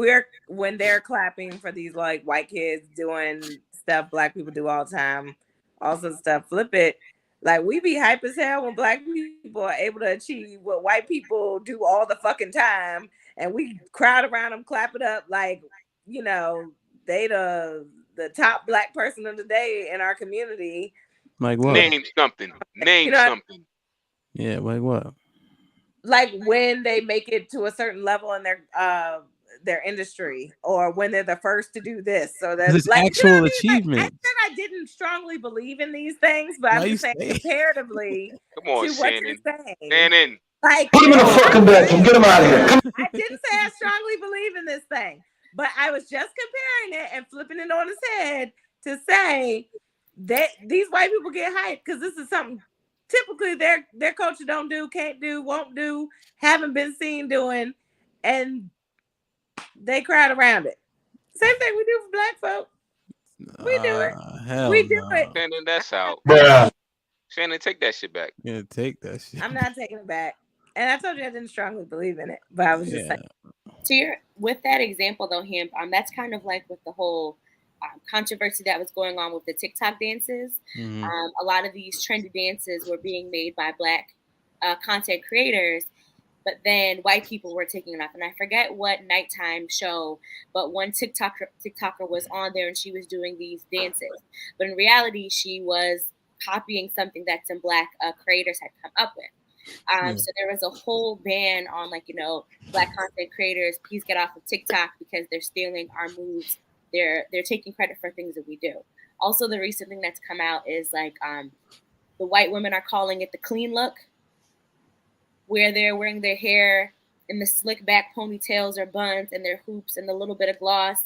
they're clapping for these like white kids doing stuff black people do all the time, also stuff, flip it. Like we be hype as hell when black people are able to achieve what white people do all the fucking time, and we crowd around them, clap it up like you know they the top black person of the day in our community. like what? Name something. Name You know, something. Yeah, like what? like when they make it to a certain level in their industry, or when they're the first to do this, so Because that it's like actual what I mean. Like I achievements. said, I didn't strongly believe in these things, but Why I'm you just saying say? comparatively Come on, to what you're Shannon. saying, Shannon. like Put him in it's a not fucking bedroom. Get him out of here. Come I didn't say I strongly believe in this thing, but I was just comparing it and flipping it on its head to say that these white people get hyped because this is something typically their culture don't do, can't do, won't do, haven't been seen doing, and they crowd around it. Same thing we do for black folk. We do it. Hell We do it. no. Shannon, that's out. bruh. Shannon, take that shit back. Yeah, take that shit. I'm not taking it back. And I told you I didn't strongly believe in it, but I was just Yeah. saying. With that example though, him, that's kind of like with the whole controversy that was going on with the TikTok dances. Mhm. A lot of these trendy dances were being made by black content creators, but then white people were taking it off. And I forget what nighttime show, but one TikToker was on there and she was doing these dances. But in reality, she was copying something that some black creators had come up with. So there was a whole ban on black content creators, please get off of TikTok because they're stealing our moves. They're taking credit for things that we do. Also, the recent thing that's come out is the white women are calling it the clean look, where they're wearing their hair in the slick back ponytails or buns and their hoops and a little bit of gloss.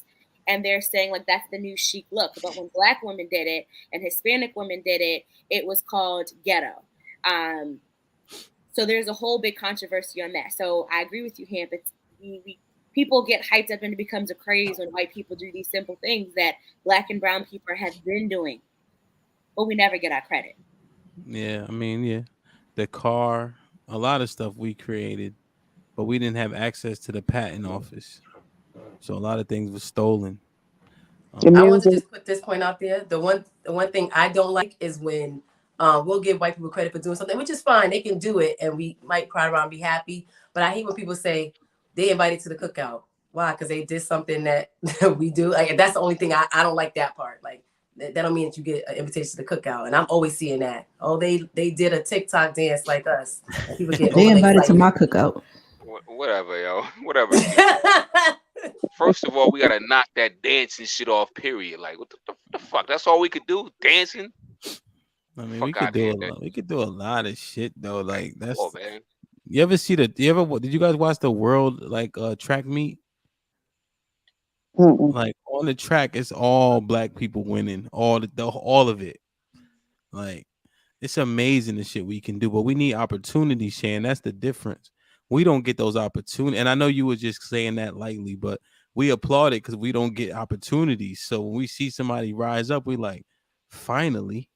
And they're saying that's the new chic look. But when black women did it and Hispanic women did it, it was called ghetto. So there's a whole big controversy on that. So I agree with you, Hamp. People get hyped up and it becomes a craze when white people do these simple things that black and brown people have been doing, but we never get our credit. Yeah, I mean, yeah, the car, a lot of stuff we created, but we didn't have access to the patent office, so a lot of things were stolen. The I want to music. just put this point out there. The one thing I don't like is when we'll give white people credit for doing something, which is fine. They can do it, and we might cry around and be happy. But I hate when people say they invited to the cookout. Why? Because they did something that we do. Like that's the only thing I don't like that part. Like that don't mean that you get an invitation to the cookout. And I'm always seeing that. Oh, they did a TikTok dance like us. And people get They invited to overexcited. my cookout. Whatever, yo. Whatever. First of all, we gotta knock that dancing shit off. Period. Like, what the fuck? That's all we could do. Dancing. I mean, Fuck out here. we could do a lot of shit though. Like that's. Oh man. You ever see did you guys watch the world track meet? Mm-mm. Like on the track, it's all black people winning, all of it. Like it's amazing the shit we can do, but we need opportunities, Shan. That's the difference. We don't get those opportunities, and I know you were just saying that lightly, but we applaud it because we don't get opportunities. So when we see somebody rise up, we like, finally,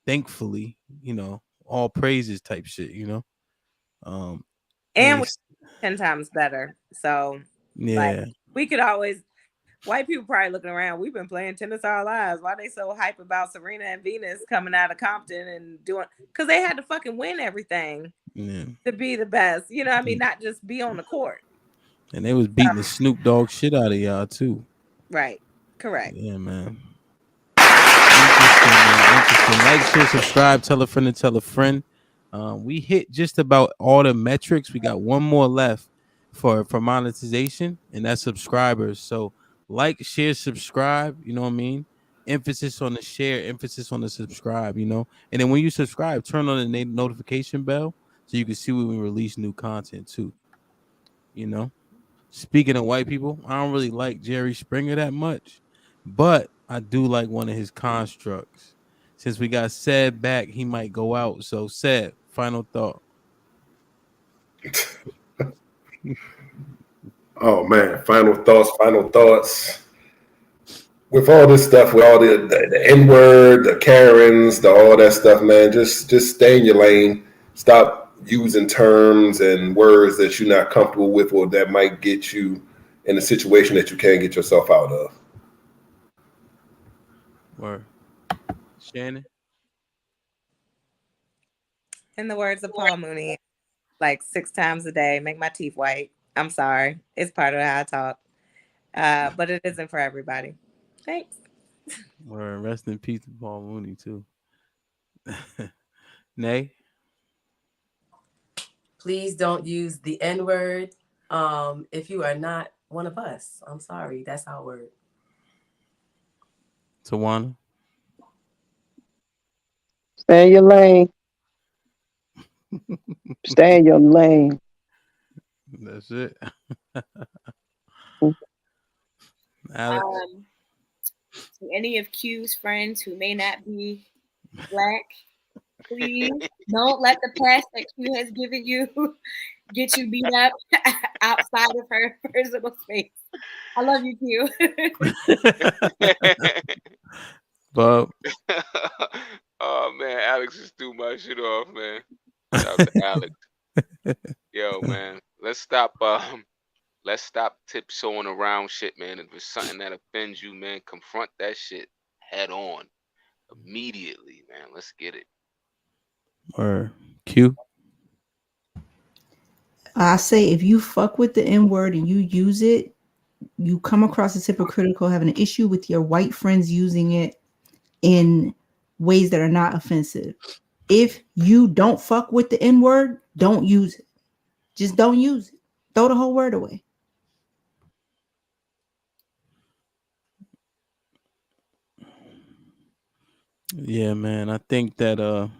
thankfully, all praises type shit, And hey, we 10 times better. So like yeah, we could always white people probably looking around. We've been playing tennis our lives. Why they so hype about Serena and Venus coming out of Compton and doing? Because they had to fucking win everything yeah, to be the best. You know what I mean? Not just be on the court. and they was So, beating the Snoop Dogg shit out of y'all too. right. Correct. Yeah, man. Interesting, man. Interesting. Like, share, subscribe, tell a friend to tell a friend. We hit just about all the metrics. We got one more left for monetization, and that's subscribers. So like, share, subscribe. You know what I mean? Emphasis on the share, emphasis on the subscribe. And then when you subscribe, turn on the notification bell so you can see when we release new content too. You know. Speaking of white people, I don't really like Jerry Springer that much, but I do like one of his constructs. Since we got Seb back, he might go out. So, Seb, final thought. Oh man, final thoughts. Final thoughts. With all this stuff, with all the N word, the Karens, all that stuff, man, just stay in your lane. Stop using terms and words that you're not comfortable with, or that might get you in a situation that you can't get yourself out of. Or Shannon. In the words of Paul Mooney, like 6 times a day, make my teeth white. I'm sorry. It's part of how I talk. But it isn't for everybody. Thanks. Or rest in peace to Paul Mooney too. Nay. Please don't use the N word if you are not one of us. I'm sorry. That's our word. Tawana. Stay in your lane. Stay in your lane. That's it. Alex. To any of Q's friends who may not be black, please don't let the past that Q has given you get you beat up outside of her personal space. I love you, Q. Bob. Oh man, Alex just threw my shit off, man. Shout out to Alex. Yo, man, let's stop tiptoeing around shit, man. If it's something that offends you, man, confront that shit head on immediately, man. Let's get it. Or Q. I say if you fuck with the N word and you use it, you come across as hypocritical, having an issue with your white friends using it in ways that are not offensive. If you don't fuck with the N word, don't use it. Just don't use it. Throw the whole word away. Yeah, man. I think that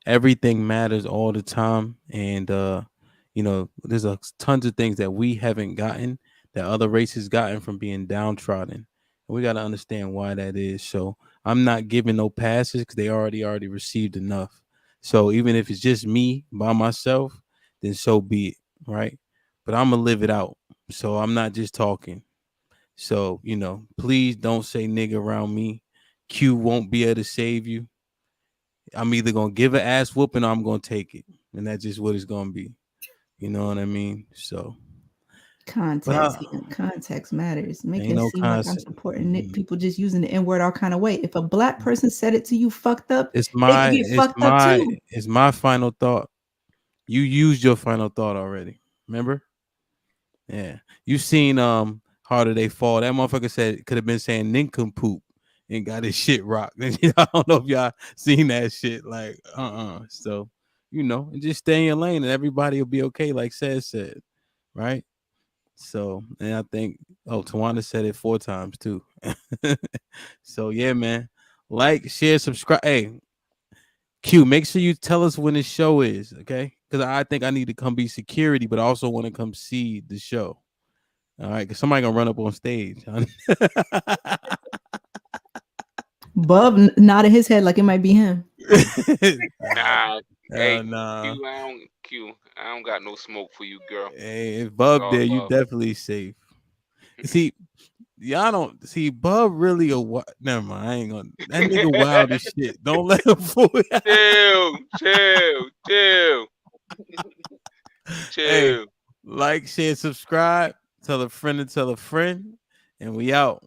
everything matters all the time, and there's tons of things that we haven't gotten that other races gotten from being downtrodden, and we got to understand why that is. So I'm not giving no passes because they already received enough. So even if it's just me by myself, then so be it, right? But I'm gonna live it out. So I'm not just talking. So please don't say nigga around me. Q won't be able to save you. I'm either gonna give an ass whooping or I'm gonna take it, and that's just what it's gonna be. You know what I mean? So, but Context matters. Make ain't it no seem like I'm concept. supporting it. People just using the N word all kind of way. If a black person said it to you fucked up, It's they could my, get it's fucked up my, too. it's my final thought. You used your final thought already. Remember? Yeah. You seen Harder They Fall. That motherfucker said could have been saying nincompoop and got his shit rocked. I don't know if y'all seen that shit. Like, So, and just stay in your lane and everybody will be okay, like said. Right? So, and I think Tawana said it 4 times too. So yeah, man. Like, share, subscribe. Hey, Q, make sure you tell us when the show is, okay? Because I think I need to come be security, but I also want to come see the show. All right, because somebody gonna run up on stage. Bub nodded his head like it might be him. Nah, hey, nah. Q, I don't got no smoke for you, girl. Hey, if Bub All there, you love. definitely safe. See, y'all don't see Bub really never mind. I ain't gonna. That nigga wild as shit. Don't let him fool you. Chill. Hey, like, share, subscribe. Tell a friend to tell a friend, and we out.